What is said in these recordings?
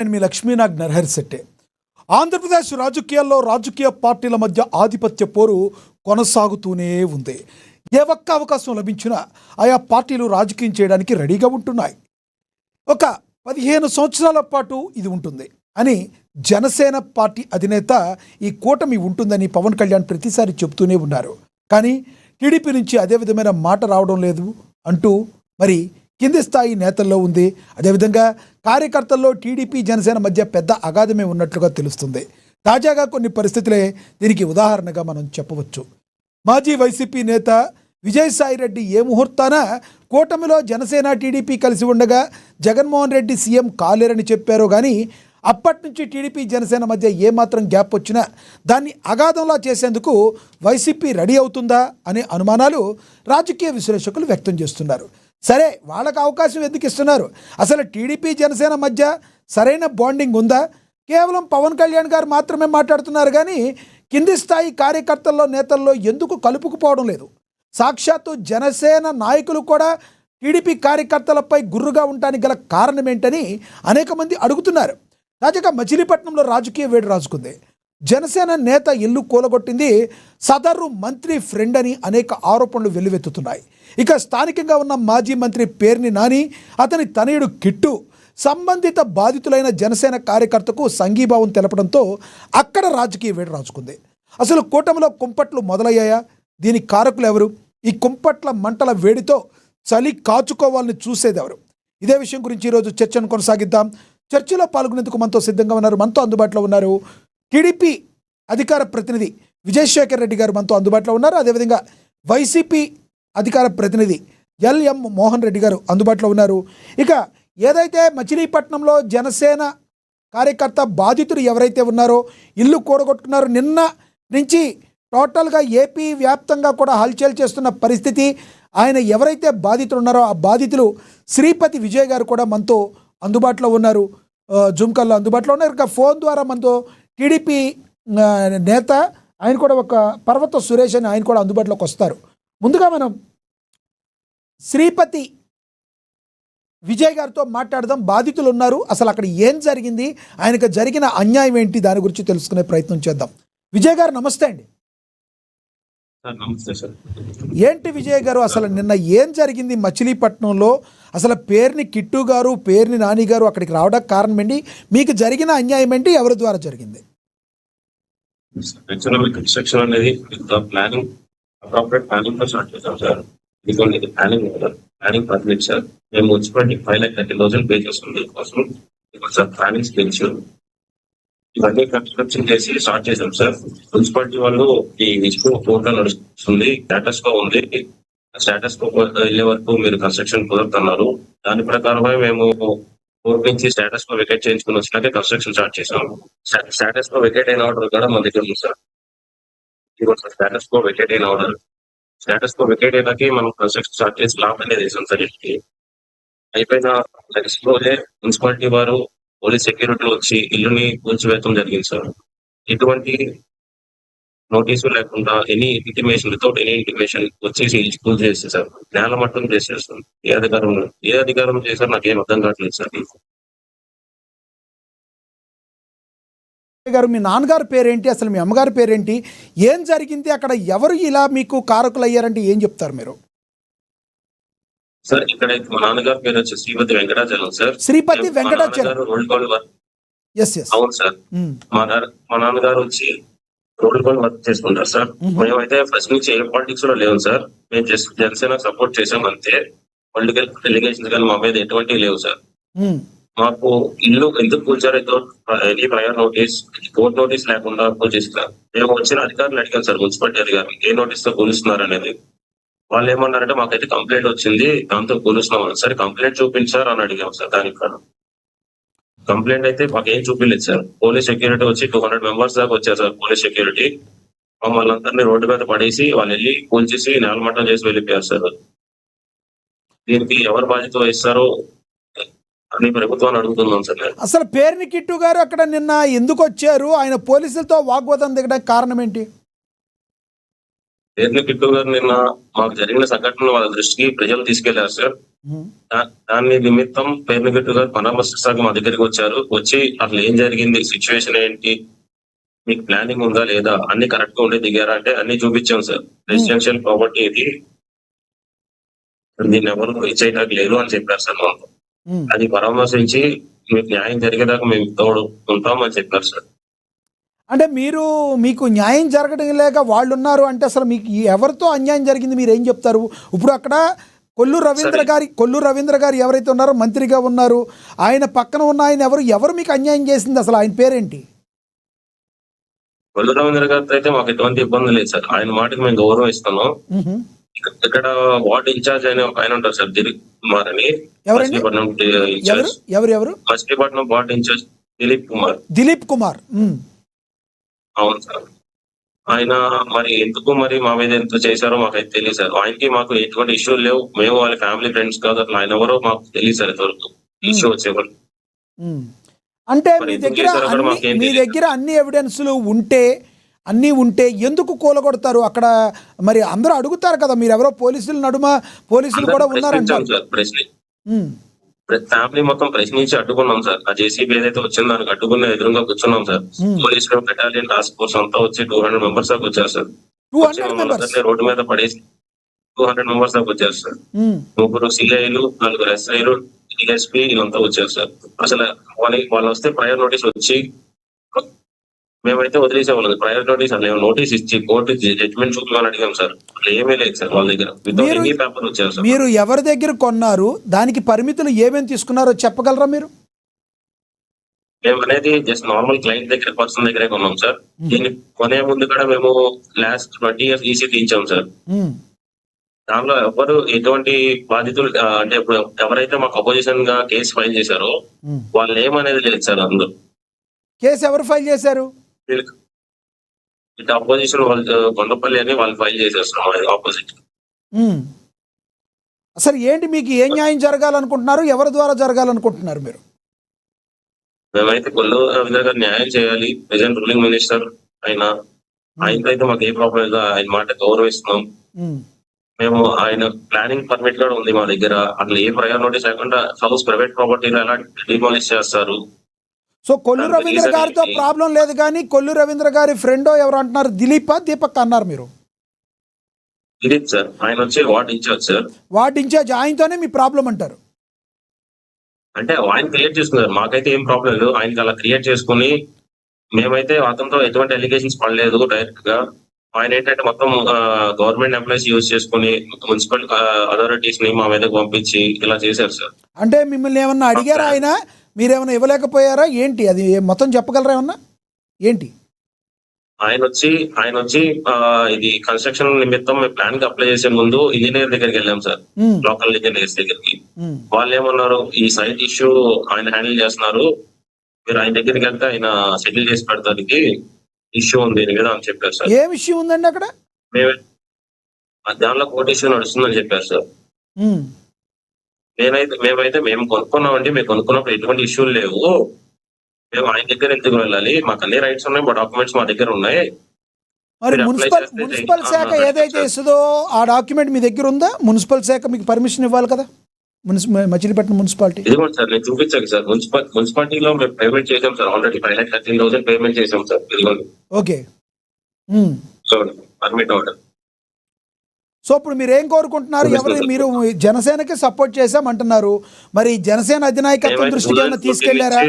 నేను మీ లక్ష్మీనాగ్ నరహరిశెట్టి. ఆంధ్రప్రదేశ్ రాజకీయాల్లో రాజకీయ పార్టీల మధ్య ఆధిపత్య పోరు కొనసాగుతూనే ఉంది. ఏ ఒక్క అవకాశం లభించినా ఆయా పార్టీలు రాజకీయం చేయడానికి రెడీగా ఉంటున్నాయి. ఒక 15 సంవత్సరాల పాటు ఇది ఉంటుంది అని జనసేన పార్టీ అధినేత ఈ కూటమి ఉంటుందని పవన్ కళ్యాణ్ ప్రతిసారి చెబుతూనే ఉన్నారు. కానీ టీడీపీ నుంచి అదే విధమైన మాట రావడం లేదు అంటూ మరి కింది స్థాయి నేతల్లో ఉంది. అదేవిధంగా కార్యకర్తల్లో టీడీపీ జనసేన మధ్య పెద్ద అగాధమే ఉన్నట్లుగా తెలుస్తుంది. తాజాగా కొన్ని పరిస్థితులే దీనికి ఉదాహరణగా మనం చెప్పవచ్చు. మాజీ వైసీపీ నేత విజయసాయిరెడ్డి ఏ ముహూర్తాన కూటమిలో జనసేన టీడీపీ కలిసి ఉండగా జగన్మోహన్ రెడ్డి సీఎం కాలేరని చెప్పారో కానీ అప్పటి నుంచి టీడీపీ జనసేన మధ్య ఏమాత్రం గ్యాప్ వచ్చినా దాన్ని అగాధంలా చేసేందుకు వైసీపీ రెడీ అవుతుందా అనే అనుమానాలు రాజకీయ విశ్లేషకులు వ్యక్తం చేస్తున్నారు. సరే, వాళ్ళకు అవకాశం ఎందుకు ఇస్తున్నారు? అసలు టీడీపీ జనసేన మధ్య సరైన బాండింగ్ ఉందా? కేవలం పవన్ కళ్యాణ్ గారు మాత్రమే మాట్లాడుతున్నారు కానీ కింది స్థాయి కార్యకర్తల్లో నేతల్లో ఎందుకు కలుపుకుపోవడం లేదు? సాక్షాత్తు జనసేన నాయకులు కూడా టీడీపీ కార్యకర్తలపై గుర్రుగా ఉండడానికి గల కారణం ఏంటని అనేక మంది అడుగుతున్నారు. తాజాగా మచిలీపట్నంలో రాజకీయ వేడి రాజుకుంది. జనసేన నేత ఇల్లు కూలగొట్టింది సదరు మంత్రి ఫ్రెండ్ అని అనేక ఆరోపణలు వెల్లువెత్తుతున్నాయి. ఇక స్థానికంగా ఉన్న మాజీ మంత్రి పేర్ని నాని, అతని తనయుడు కిట్టు సంబంధిత బాధితులైన జనసేన కార్యకర్తకు సంఘీభావం తెలపడంతో అక్కడ రాజకీయ వేడి రాజుకుంది. అసలు కూటమిలో కుంపట్లు మొదలయ్యాయా? దీనికి కారకులు ఎవరు? ఈ కుంపట్ల మంటల వేడితో చలి కాచుకోవాలని చూసేదెవరు? ఇదే విషయం గురించి ఈరోజు చర్చను కొనసాగిద్దాం. చర్చలో పాల్గొనేందుకు మనతో సిద్ధంగా ఉన్నారు, మనతో అందుబాటులో ఉన్నారు టీడీపీ అధికార ప్రతినిధి విజయశేఖర్ రెడ్డి గారు మనతో అందుబాటులో ఉన్నారు. అదేవిధంగా వైసీపీ అధికార ప్రతినిధి ఎల్ఎం మోహన్ రెడ్డి గారు అందుబాటులో ఉన్నారు. ఇక ఏదైతే మచిలీపట్నంలో జనసేన కార్యకర్త బాధితులు ఎవరైతే ఉన్నారో ఇల్లు కూడగొట్టుకున్నారో, నిన్న నుంచి టోటల్గా ఏపీ వ్యాప్తంగా కూడా హల్చల్ చేస్తున్న పరిస్థితి. ఆయన ఎవరైతే బాధితులు ఉన్నారో ఆ బాధితులు శ్రీపతి విజయ్ గారు కూడా మనతో అందుబాటులో ఉన్నారు, జూమ్ కాల్లో అందుబాటులో ఉన్నారు. ఇక ఫోన్ ద్వారా మనతో టీడీపీ నేత ఆయన కూడా ఒక పర్వత సురేష్ అని ఆయన కూడా అందుబాటులోకి వస్తారు. ముందుగా మనం శ్రీపతి విజయ్ గారితో మాట్లాడదాం. బాధితులు ఉన్నారు, అసలు అక్కడ ఏం జరిగింది, ఆయనకు జరిగిన అన్యాయం ఏంటి, దాని గురించి తెలుసుకునే ప్రయత్నం చేద్దాం. విజయ్ గారు నమస్తే అండి. ఏంటి విజయ్ గారు, అసలు నిన్న ఏం జరిగింది మచిలీపట్నంలో? అసలు పేర్ని కిట్టు గారు, పేర్ని నాని గారు అక్కడికి రావడానికి కారణం ఏంటి? మీకు జరిగిన అన్యాయం ఏంటి? ఎవరి ద్వారా జరిగింది? కన్స్ట్రక్షన్ అనేది ప్లానింగ్ అప్రాపరేట్ ప్లానింగ్ తో స్టార్ట్ చేశాం సార్. ఇది ప్లానింగ్ పర్మిట్ సార్. మేము మున్సిపాలిటీ 5,30,000 పే చేస్తుంది కోసం సార్ ప్లానింగ్ స్కెచ్ ఇవన్నీ కన్స్ట్రక్షన్ చేసి స్టార్ట్ చేశాం సార్. మున్సిపాలిటీ వాళ్ళు ఈ ఇష్యూ కోర్టులో నడుస్తుంది, స్టేటస్ కో ఉంది, స్టేటస్ కో వెళ్ళే వరకు మీరు కన్స్ట్రక్షన్ కుదురుతున్నారు. దాని ప్రకారమే మేము కోర్టు నుంచి స్టేటస్ కో వెకేట్ చేయించుకుని వచ్చినాకే కన్స్ట్రక్షన్ స్టార్ట్ చేసాం. స్టేటస్ కో వెకేట్ అయిన ఆర్డర్ కూడా మన దగ్గర ఉంది సార్. ఇదిగోండి స్టేటస్ కో వెకేట్ అయిన ఆర్డర్. స్టేటస్ కో వెకేట్ అయినాకే మనం కన్స్ట్రక్షన్ స్టార్ట్ చేసి లాభం అనేది వేసాం సార్. ఇంటికి అయిపోయిన నెక్స్ట్ రోజే మున్సిపాలిటీ వారు పోలీస్ సెక్యూరిటీలో వచ్చి ఇల్లుని కూల్చివేయడం జరిగింది సార్. ఎటువంటి నోటీసు లేకుండా వితౌట్ ఎనీ ఇంటిమేషన్ వచ్చేసి కూల్ చేస్తే సార్ నేల మట్టం చేసేస్తాం. ఏ అధికారం చేశారు నాకేం అర్థం కావట్లేదు సార్. గారు, మీ నాన్నగారి పేరేంటి, అసలు మీ అమ్మగారి పేరేంటి, ఏం జరిగింది అక్కడ, ఎవరు ఇలా మీకు కారకులు అయ్యారంటే ఏం చెప్తారు మీరు? సార్ ఇక్కడ మా నాన్నగారి పేరు వచ్చి శ్రీపతి వెంకటాచలం సార్. శ్రీపతి వెంకటాచలం. అవును సార్. మా నాన్నగారు వచ్చి రోడ్డు పని వర్క్ చేసుకుంటారు సార్. మేమైతే ఫస్ట్ నుంచి ఏ పాలిటిక్స్ లో లేవు సార్. మేము జస్ట్ జనసేన సపోర్ట్ చేసాం అంతే. పొలిటికల్ డెలిగేషన్స్ కానీ మా మీద ఎటువంటి లేవు సార్. మాకు ఇల్లు ఎందుకు కూల్చారో any prior notice, court notice లేకుండా కూల్చేస్తారు. మేము వచ్చిన అధికారులు అడిగాం సార్, మున్సిపాలిటీ అధికారులు ఏ నోటీస్ తో కూలుస్తున్నారు అనేది. వాళ్ళు ఏమన్నారంటే మాకైతే కంప్లైంట్ వచ్చింది, దాంతో కూలుస్తున్నాం. సరే కంప్లైంట్ చూపించారు అని అడిగాం సార్. దానికి కంప్లైంట్ అయితే మాకేం చూపించలేదు సార్. పోలీస్ సెక్యూరిటీ వచ్చి 200 మెంబర్స్ దాకా వచ్చారు సార్. పోలీస్ సెక్యూరిటీ మమ్మల్ని అందరినీ రోడ్డు మీద పడేసి వాళ్ళు వెళ్ళి కూల్చేసి నేలమట్టం చేసి వెళ్ళిపోయారు సార్. దీనికి ఎవరు బాధ్యత వహిస్తారో అని ప్రభుత్వాన్ని అడుగుతున్నాం సార్. అసలు పేర్ని కిట్టు గారు అక్కడ నిన్న ఎందుకు వచ్చారు? ఆయన పోలీసులతో వాగ్వాదం దిగడానికి కారణం ఏంటి? పేర్ని కిట్టు గారు నిన్న మాకు జరిగిన సంఘటన వాళ్ళ దృష్టికి ప్రజలు తీసుకెళ్లారు సార్. ఉమ్, దాని నిమిత్తం పేర్ని కిట్టు గారు పరామర్శిస్తాక మా దగ్గరికి వచ్చారు. వచ్చి అసలు ఏం జరిగింది, సిచ్యువేషన్ ఏంటి, మీకు ప్లానింగ్ ఉందా లేదా, అన్ని కరెక్ట్ గా ఉండే దిగారా అంటే అన్ని చూపించాం సార్. రెసిడెన్షియల్ ప్రాపర్టీ ఇది, దీన్ని ఎవరు ఇచ్చేయటానికి లేదు అని చెప్పారు సార్ మాకు. ఉమ్. అది పరామర్శించి మీకు న్యాయం జరిగేదాకా మేము తోడు ఉంటాం అని చెప్పారు సార్. అంటే మీకు న్యాయం జరగడం లేక వాళ్ళు ఉన్నారు అంటే అసలు మీకు ఎవరితో అన్యాయం జరిగింది మీరు ఏం చెప్తారు? ఇప్పుడు అక్కడ కొల్లు రవీంద్ర గారు ఎవరైతే ఉన్నారో మంత్రిగా ఉన్నారు, ఆయన పక్కన ఉన్న ఆయన ఎవరు మీకు అన్యాయం చేసింది, అసలు ఆయన పేరేంటి? కొల్లు రవీంద్ర గారితో అయితే మాకు ఎటువంటి ఇబ్బంది లేదు సార్. ఆయన మాటకి మేము గౌరవం ఇస్తున్నాం. ఉహు. ఇక్కడ వార్డ్ ఇన్ఛార్జ్ అనే ఒక ఆయన ఉంటారు సార్, దిలీప్ కుమార్ అని. ఎవరండి? మచిలీపట్నం ఇన్ఛార్జ్, ఎవరు? Machilipatnam ward in charge Dilip Kumar. అవును సార్. ఆయన మరి ఎందుకు మరి మా మీద ఎంత చేశారో మాకైతే తెలియదు సార్. ఆయనకి మాకు ఎటువంటి ఇష్యూలు లేవు. మేము వాళ్ళ ఫ్యామిలీ ఫ్రెండ్స్ కాదు. అట్లా ఆయన ఎవరో మాకు తెలియదు సార్ ఇంతవరకు ఇష్యూ వచ్చేవాళ్ళు. అంటే మరి ఎందుకు చేశారో కూడా మాకేం మీ తెలియదు. దగ్గర అన్ని అన్నీ ఉంటే ఎందుకు కూలగొడతారు? అక్కడ మరి అందరూ అడుగుతారు కదా, మీరు ఎవరో పోలీసులు కూడా ఉన్నారంటారు. సార్ ఫ్యామిలీ మొత్తం ప్రశ్నించి అడ్డుకున్నాం సార్. ఆ జేసీబీ ఏదైతే వచ్చిందో దానికి అడ్డుకున్న ఎదురుగా కూర్చున్నాం సార్. పోలీసులు బెటాలియన్ టాస్క్ ఫోర్స్ అంతా వచ్చి 200 మెంబర్స్ దాకా వచ్చారు సార్. 200 మెంబర్స్ రోడ్డు మీద పడేసి 200 మెంబర్స్ దాకా వచ్చారు సార్. 3 సిఐలు, 4 ఎస్ఐలు, డిఎస్పీ వీళ్ళంతా వచ్చారు సార్. అసలు వాళ్ళు వస్తే ప్రయర్ నోటీస్ వచ్చి మేమైతే వదిలేసేవాళ్ళం. ప్రయర్ నోటీస్ అసలు నోటీస్ ఇచ్చి కోర్టు జడ్జ్మెంట్ చూపించాలని అడిగాం సార్. అట్లా ఏమీ లేదు సార్ వాళ్ళ దగ్గర. వితౌట్ ఎనీ పేపర్ వచ్చారు సార్. మీరు ఎవరి దగ్గర కొన్నారు, దానికి పరిమితులు ఏమేమి తీసుకున్నారో చెప్పగలరా మీరు? మేము అనేది జస్ట్ నార్మల్ క్లయింట్ దగ్గర, పర్సన్ దగ్గరే కొన్నాం సార్. దీన్ని కొనే ముందు కూడా మేము లాస్ట్ 20 years ఈసీ తీయించాం సార్. దానిలో ఎవరు ఎటువంటి బాధితులు అంటే ఇప్పుడు ఎవరైతే మాకు అపోజిషన్ గా కేసు ఫైల్ చేశారో వాళ్ళు ఏమనేది లేదు సార్. అందులో కేసు ఎవరు ఫైల్ చేశారు? ఇటు అపోజిషన్ వాళ్ళు కొండపల్లి అని వాళ్ళు ఫైల్ చేసేస్తున్నాం ఆపోజిట్. అసలు ఏంటి, మీకు ఏ న్యాయం జరగాలనుకుంటున్నారు, ఎవరి ద్వారా జరగాలనుకుంటున్నారు మీరు? మేమైతే కొల్లు రవీంద్ర గారు న్యాయం చేయాలి. ప్రెసెంట్ రూలింగ్ మినిస్టర్ ఆయనతో అయితే మాకు ఏ ప్రాబ్లం లేదు. ఆయన మాట గౌరవిస్తున్నాం. మేము ఆయన ప్లానింగ్ పర్మిట్ కూడా ఉంది మా దగ్గర. అట్లా ఏ ప్రయర్ నోటీస్ లేకుండా హౌస్ ప్రైవేట్ ప్రాపర్టీలో ఎలా డిమాలిష్ చేస్తారు. సో కొల్లు రవీంద్ర గారితో ప్రాబ్లం లేదు, కానీ కొల్లు రవీంద్ర గారి ఫ్రెండో ఎవరు అంటున్నారు, దీపక్ అన్నారు మీరు. దిలీప్ సార్, ఆయన వచ్చి ward in charge sir. Ward in charge, ఆయనతోనే మీ ప్రాబ్లం అంటారు. అంటే ఆయన క్రియేట్ చేసుకున్నారు, మాకైతే ఏం ప్రాబ్లం లేదు. ఆయనకి అలా క్రియేట్ చేసుకుని మేమైతే అతనితో ఎటువంటి అలిగేషన్స్ పడలేదు డైరెక్ట్ గా. ఆయన ఏంటంటే మొత్తం గవర్నమెంట్ ఎంప్లాయీస్ యూజ్ చేసుకుని మున్సిపల్ అథారిటీస్ ని మా మీదకి పంపించి ఇలా చేశారు సార్. అంటే మిమ్మల్ని ఏమన్నా అడిగారా ఆయన? మీరేమన్నా ఇవ్వలేకపోయారా ఏంటి? అది మొత్తం చెప్పగలరా ఏమన్నా ఏంటి? ఆయన వచ్చి ఇది కన్స్ట్రక్షన్ నిమిత్తం మేము ప్లాన్ కి అప్లై చేసే ముందు ఇంజనీర్ దగ్గరికి వెళ్ళాం సార్. లోకల్ ఇంజనీర్స్ దగ్గరికి. వాళ్ళు ఏమన్నారు, ఈ సైట్ ఇష్యూ ఆయన హ్యాండిల్ చేస్తున్నారు, మీరు ఆయన దగ్గరికి వెళ్తే ఆయన సెటిల్ చేసి పెడతానికి ఇష్యూ ఉంది దీని మీద అని చెప్పారు సార్. ఏ విషయం ఉందండి అక్కడ? దానిలో కోర్టు ఇష్యూ నడుస్తుందని చెప్పారు సార్. మేము కొనుక్కున్నామండి. మేము కొనుక్కున్నప్పుడు ఎటువంటి ఇష్యూలు లేవు. మేము ఆయన దగ్గర ఎందుకు వెళ్ళాలి, మాకు అన్ని రైట్స్ ఉన్నాయి, మా డాక్యుమెంట్స్ మా దగ్గర ఉన్నాయి. మరి మున్సిపల్ శాఖ ఏదైతే ఇస్తుందో ఆ డాక్యుమెంట్ మీ దగ్గర ఉందా? మున్సిపల్ శాఖ మీకు పర్మిషన్ ఇవ్వాలి కదా, మచిలీపట్నం మున్సిపాలిటీ. ఇదిగోండి సార్, నేను చూపించాను సార్. మున్సిపాలిటీలో మేము పేమెంట్ చేసాం సార్. ఆల్రెడీ 5,13,000 పేమెంట్ చేసాం సార్. ఇదిగోండి. ఓకే. Permit order. సో ఇప్పుడు మీరు ఏం కోరుకుంటున్నారు? మీరు జనసేనకి సపోర్ట్ చేశామంటున్నారు, మరి జనసేన అధినాయకత్వం దృష్టికి ఏమైనా తీసుకెళ్లారా?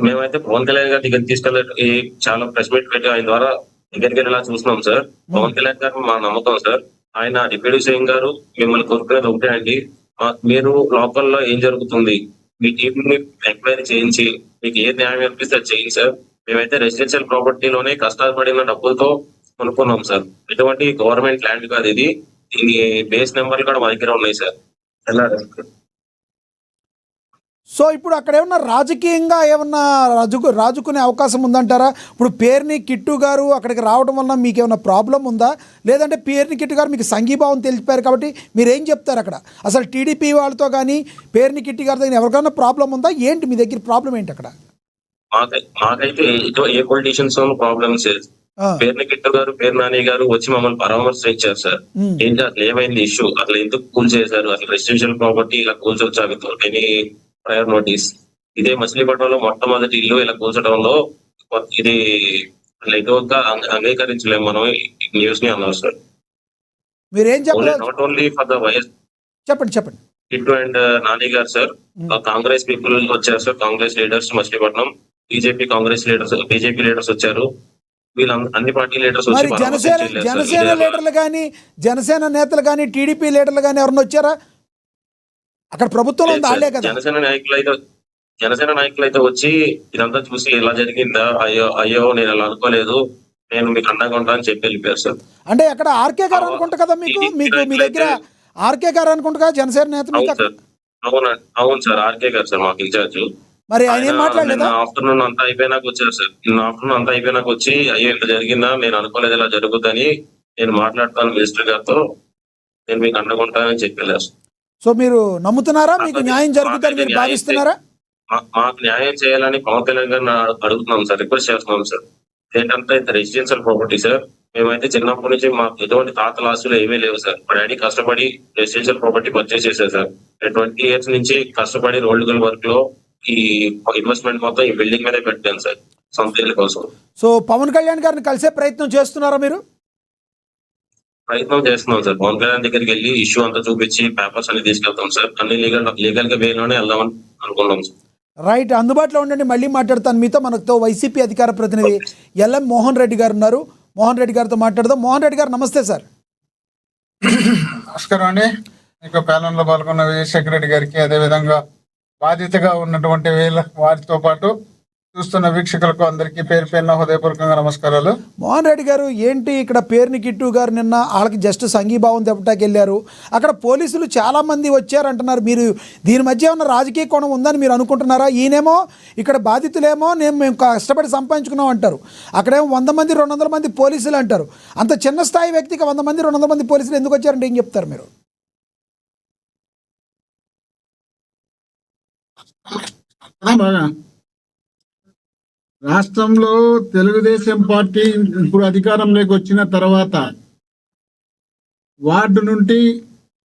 మేమైతే పవన్ కళ్యాణ్ గారి దగ్గర తీసుకెళ్ళి చాలా ప్రెస్ మీట్ పెట్టి ఆయన ద్వారా దగ్గరికి వెళ్ళేలా చూస్తున్నాం సార్. పవన్ కళ్యాణ్ గారు మా నమ్మకం సార్. ఆయన డిప్యూటీ సీఎం గారు మిమ్మల్ని కోరుకునేది ఒకటే అండి, మీరు లోకల్లో ఏం జరుగుతుంది మీ టీం ని ఎంక్వైరీ చేయించి మీకు ఏ న్యాయం అనిపిస్తే అది చేయండి సార్. మేమైతే రెసిడెన్షియల్ ప్రాపర్టీలోనే కష్టపడిన డబ్బులతో కొనుక్కున్నాం సార్. ఎటువంటి గవర్నమెంట్ ల్యాండ్ కాదు ఇది. దీని బేస్ నెంబర్లు కూడా మా దగ్గర ఉన్నాయి సార్. సో ఇప్పుడు అక్కడ ఏమన్నా రాజకీయంగా ఏమన్నా రాజుకునే అవకాశం ఉందంటారా? ఇప్పుడు పేర్ని కిట్టు గారు అక్కడికి రావడం వల్ల మీకు ఏమైనా ప్రాబ్లం ఉందా, లేదంటే పేర్ని కిట్టు గారు మీకు సంఘీభావం తెలిపారు కాబట్టి మీరు ఏం చెప్తారు అక్కడ? అసలు టీడీపీ వాళ్ళతో కానీ పేర్ని కిట్టు గారితో కానీ ఎవరికైనా ప్రాబ్లం ఉందా ఏంటి? మీ దగ్గర ప్రాబ్లం ఏంటి అక్కడ? మాకైతే ఏ పొలిటీషియన్స్ ప్రాబ్లమ్స్ ఆ, పేర్ని కిట్టు గారు, పేరు నాని గారు వచ్చి మమ్మల్ని పరామర్శించారు సార్. ఉమ్. ఏంటి అసలు ఏమైంది ఇష్యూ, అసలు ఎందుకు కూల్ చేశారు, అసలు రెసిడెన్షియల్ ప్రాపర్టీ ఇలా కూల్చొచ్చా వితౌట్ ఎనీ ప్రయర్ నోటీస్. ఇదే మచిలీపట్నంలో మొట్టమొదటి ఇల్లు ఇలా కూల్చడంలో ఇది లైట్గా అంగీకరించలేము మనం న్యూస్ ని అన్నారు సార్. మీరేం ఓన్లీ చెప్పలేదు? Not only for the YS చెప్పండి చెప్పండి. కిట్టు అండ్ నాని గారు సార్, కాంగ్రెస్ పీపుల్ వచ్చారు sir, Congress leaders Machilipatnam, BJP leaders వచ్చారు. వీళ్ళు అన్ని పార్టీ లీడర్స్ మరి వచ్చి జనసేన లీడర్లు కానీ, జనసేన నేతలు కానీ, టీడీపీ లీడర్లు కానీ ఎవరన్నా వచ్చారా? అక్కడ ప్రభుత్వంలో ఉంది వాళ్ళే కదా. జనసేన నాయకులు అయితే వచ్చి ఇదంతా చూసి ఎలా జరిగిందా, అయ్యో నేను అలా అనుకోలేదు, నేను మీకు అండగా ఉంటా అని చెప్పి వెళ్ళిపోయారు సార్. అంటే అక్కడ ఆర్కే గారు అనుకుంటా కదా, మీకు మీ దగ్గర ఆర్కే గారు అనుకుంటా జనసేన నేత మీకు అవును సార్, అవును సార్, ఆర్కే గారు సార్ మాకు ఇన్ఛార్జ్. మరి ఆయన ఏం మాట్లాడలేదా? ఆఫ్టర్నూన్ అంతా అయిపోయినాక వచ్చారు సార్. ఆఫ్టర్నూన్ అంతా అయిపోయినాక వచ్చి అయ్యో ఇంత జరిగిందా, నేను అనుకోలేదు ఇలా జరుగుతుందని, నేను మాట్లాడతాను మినిస్టర్ గారితో, నేను మీకు అండగా ఉంటానని చెప్పి వెళ్ళారు. సో మీరు నమ్ముతున్నారా మీకు న్యాయం జరుగుతుందని మీరు భావిస్తున్నారా? మాకు న్యాయం చేయాలని పవన్ కళ్యాణ్ గారిని అడుగుతున్నాం సార్, రిక్వెస్ట్ చేస్తున్నాం సార్. ఏంటంటే ఇది రెసిడెన్షియల్ ప్రాపర్టీ సార్. మేమైతే చిన్నప్పటి నుంచి మాకు ఎటువంటి తాతల ఆస్తులు ఏమీ లేవు సార్. మా డాడీ కష్టపడి రెసిడెన్షియల్ ప్రాపర్టీ పర్చేస్ చేశారు సార్. 20 years నుంచి కష్టపడి రోల్డ్ వర్క్ లో ఈ ఇన్వెస్ట్మెంట్ మొత్తం ఈ బిల్డింగ్ మీదే పెట్టాను సార్, సొంత ఇల్లు కోసం. సో పవన్ కళ్యాణ్ గారిని కలిసే ప్రయత్నం చేస్తున్నారా మీరు? ప్రయత్నం చేస్తున్నాం సార్. పవన్ కళ్యాణ్ దగ్గరికి వెళ్ళి ఇష్యూ అంతా చూపించి పేపర్స్ అన్ని తీసుకెళ్తాం సార్. అన్ని లీగల్ గా వేలోనే వెళ్దామని అనుకున్నాం సార్. రైట్, అందుబాటులో ఉండండి, మళ్ళీ మాట్లాడతాను మీతో. మనతో వైసీపీ అధికార ప్రతినిధి ఎల్ఎం మోహన్ రెడ్డి గారు ఉన్నారు. మోహన్ రెడ్డి గారితో మాట్లాడదాం. మోహన్ రెడ్డి గారు నమస్తే సార్. నమస్కారం అండి. మీకు ప్యానెల్ లో పాల్గొన్న విజయశేఖర రెడ్డి గారికి, అదేవిధంగా బాధ్యతగా ఉన్నటువంటి వారితో పాటు చూస్తున్న వీక్షకులకు అందరికీ పేరు పేరున హృదయపూర్వకంగా నమస్కారాలు. మోహన్ రెడ్డి గారు, ఏంటి ఇక్కడ పేరుని కిట్టు గారు నిన్న వాళ్ళకి జస్ట్ సంఘీభావం తెప్పటాకి వెళ్ళారు, అక్కడ పోలీసులు చాలా మంది వచ్చారంటున్నారు. మీరు దీని మధ్య ఏమన్నా రాజకీయ కోణం ఉందని మీరు అనుకుంటున్నారా? ఈయనేమో ఇక్కడ బాధితులేమో మేము కష్టపడి సంపాదించుకున్నాం అంటారు, అక్కడేమో 100 మంది 200 మంది పోలీసులు అంటారు. అంత చిన్న స్థాయి వ్యక్తికి 100 మంది 200 మంది పోలీసులు ఎందుకు వచ్చారంటే ఏం చెప్తారు మీరు? రాష్ట్రంలో తెలుగుదేశం పార్టీ ఇప్పుడు అధికారంలోకి వచ్చిన తర్వాత వార్డు నుండి,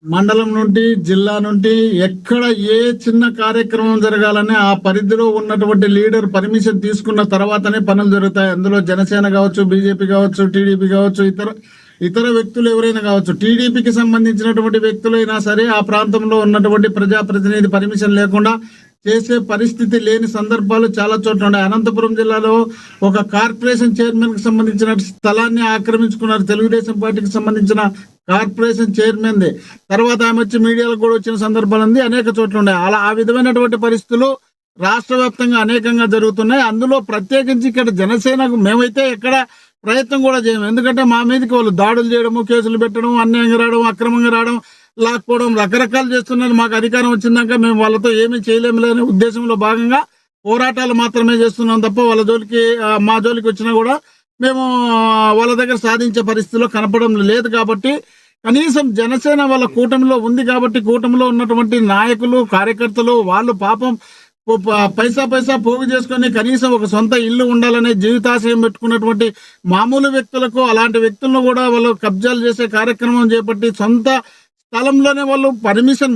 మండలం నుండి, జిల్లా నుండి ఎక్కడ ఏ చిన్న కార్యక్రమం జరగాలని ఆ పరిధిలో ఉన్నటువంటి లీడర్ పర్మిషన్ తీసుకున్న తర్వాతనే పనులు జరుగుతాయి. అందులో జనసేన కావచ్చు, బీజేపీ కావచ్చు, టీడీపీ కావచ్చు, ఇతర వ్యక్తులు ఎవరైనా కావచ్చు. టీడీపీకి సంబంధించినటువంటి వ్యక్తులైనా సరే ఆ ప్రాంతంలో ఉన్నటువంటి ప్రజాప్రతినిధి పర్మిషన్ లేకుండా చేసే పరిస్థితి లేని సందర్భాలు చాలా చోట్ల ఉన్నాయి. అనంతపురం జిల్లాలో ఒక కార్పొరేషన్ చైర్మన్ కి సంబంధించిన స్థలాన్ని ఆక్రమించుకున్నారు. తెలుగుదేశం పార్టీకి సంబంధించిన కార్పొరేషన్ చైర్మన్ ది. తర్వాత ఆమె వచ్చి మీడియాలో కూడా వచ్చిన సందర్భాలు ఉంది, అనేక చోట్ల ఉన్నాయి. ఆ విధమైనటువంటి పరిస్థితులు రాష్ట్ర వ్యాప్తంగా అనేకంగా జరుగుతున్నాయి. అందులో ప్రత్యేకించి ఇక్కడ జనసేనకు మేమైతే ఎక్కడ ప్రయత్నం కూడా చేయము. ఎందుకంటే మా మీదకి వాళ్ళు దాడులు చేయడము, కేసులు పెట్టడం, అన్యాయంగా రావడం, అక్రమంగా రావడం, లాక్కోవడం, రకరకాలు చేస్తున్నారు. మాకు అధికారం వచ్చిందాక మేము వాళ్ళతో ఏమీ చేయలేము లేని ఉద్దేశంలో భాగంగా పోరాటాలు మాత్రమే చేస్తున్నాం తప్ప వాళ్ళ జోలికి మా జోలికి వచ్చినా కూడా మేము వాళ్ళ దగ్గర సాధించే పరిస్థితిలో కనపడడం లేదు. కాబట్టి కనీసం జనసేన వాళ్ళ కూటమిలో ఉంది కాబట్టి కూటమిలో ఉన్నటువంటి నాయకులు, కార్యకర్తలు వాళ్ళు పాపం పైసా పోగు చేసుకొని కనీసం ఒక సొంత ఇల్లు ఉండాలనే జీవితాశయం పెట్టుకున్నటువంటి మామూలు వ్యక్తులకు, అలాంటి వ్యక్తులను కూడా వాళ్ళు కబ్జాలు చేసే కార్యక్రమం చేపట్టి సొంత స్థలంలోనే వాళ్ళు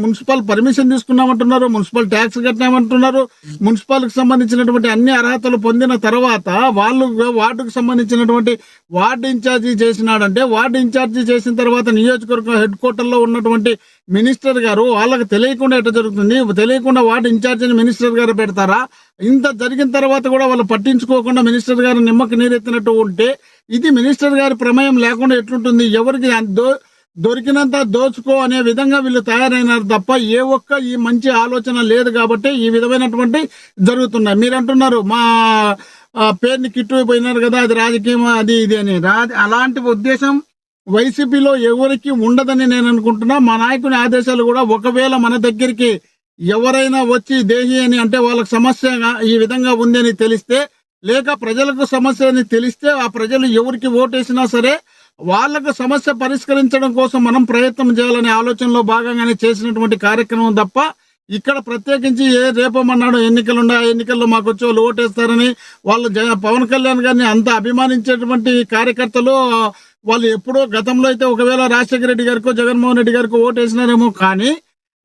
మున్సిపల్ పర్మిషన్ తీసుకున్నామంటున్నారు, మున్సిపల్ ట్యాక్స్ కట్టినామంటున్నారు. మున్సిపల్కి సంబంధించినటువంటి అన్ని అర్హతలు పొందిన తర్వాత వాళ్ళు వార్డుకు సంబంధించినటువంటి వార్డు ఇన్ఛార్జి చేసినాడంటే, వార్డు ఇన్ఛార్జి చేసిన తర్వాత నియోజకవర్గం హెడ్ క్వార్టర్లో ఉన్నటువంటి మినిస్టర్ గారు వాళ్ళకి తెలియకుండా ఎట్లా జరుగుతుంది? తెలియకుండా వార్డు ఇన్ఛార్జిని మినిస్టర్ గారు పెడతారా? ఇంత జరిగిన తర్వాత కూడా వాళ్ళు పట్టించుకోకుండా మినిస్టర్ గారు నిమ్మకి నీరెత్తినట్టు ఉంటే ఇది మినిస్టర్ గారి ప్రమేయం లేకుండా ఎట్లుంటుంది? ఎవరికి దొరికినంత దోచుకో అనే విధంగా వీళ్ళు తయారైనారు తప్ప ఏ ఒక్క ఈ మంచి ఆలోచన లేదు. కాబట్టి ఈ విధమైనటువంటి జరుగుతున్నాయి. మీరు అంటున్నారు మా పేరుని కిట్టు పోయినారు కదా, అది రాజకీయం అది ఇది అని. అలాంటి ఉద్దేశం వైసీపీలో ఎవరికి ఉండదని నేను అనుకుంటున్నా. మా నాయకుని ఆదేశాలు కూడా, ఒకవేళ మన దగ్గరికి ఎవరైనా వచ్చి దేహి అని అంటే వాళ్ళకి సమస్య ఈ విధంగా ఉంది అని తెలిస్తే, లేక ప్రజలకు సమస్య అని తెలిస్తే, ఆ ప్రజలు ఎవరికి ఓటేసినా సరే వాళ్ళకు సమస్య పరిష్కరించడం కోసం మనం ప్రయత్నం చేయాలనే ఆలోచనలో భాగంగానే చేసినటువంటి కార్యక్రమం తప్ప ఇక్కడ ప్రత్యేకించి రేపమన్నాడు ఎన్నికలుండే ఆ ఎన్నికల్లో మాకు వచ్చి వాళ్ళు ఓటేస్తారని వాళ్ళు పవన్ కళ్యాణ్ గారిని అంత అభిమానించేటువంటి కార్యకర్తలు వాళ్ళు ఎప్పుడో గతంలో అయితే ఒకవేళ రాజశేఖర రెడ్డి గారికో జగన్మోహన్ రెడ్డి గారికో ఓటేసినారేమో, కానీ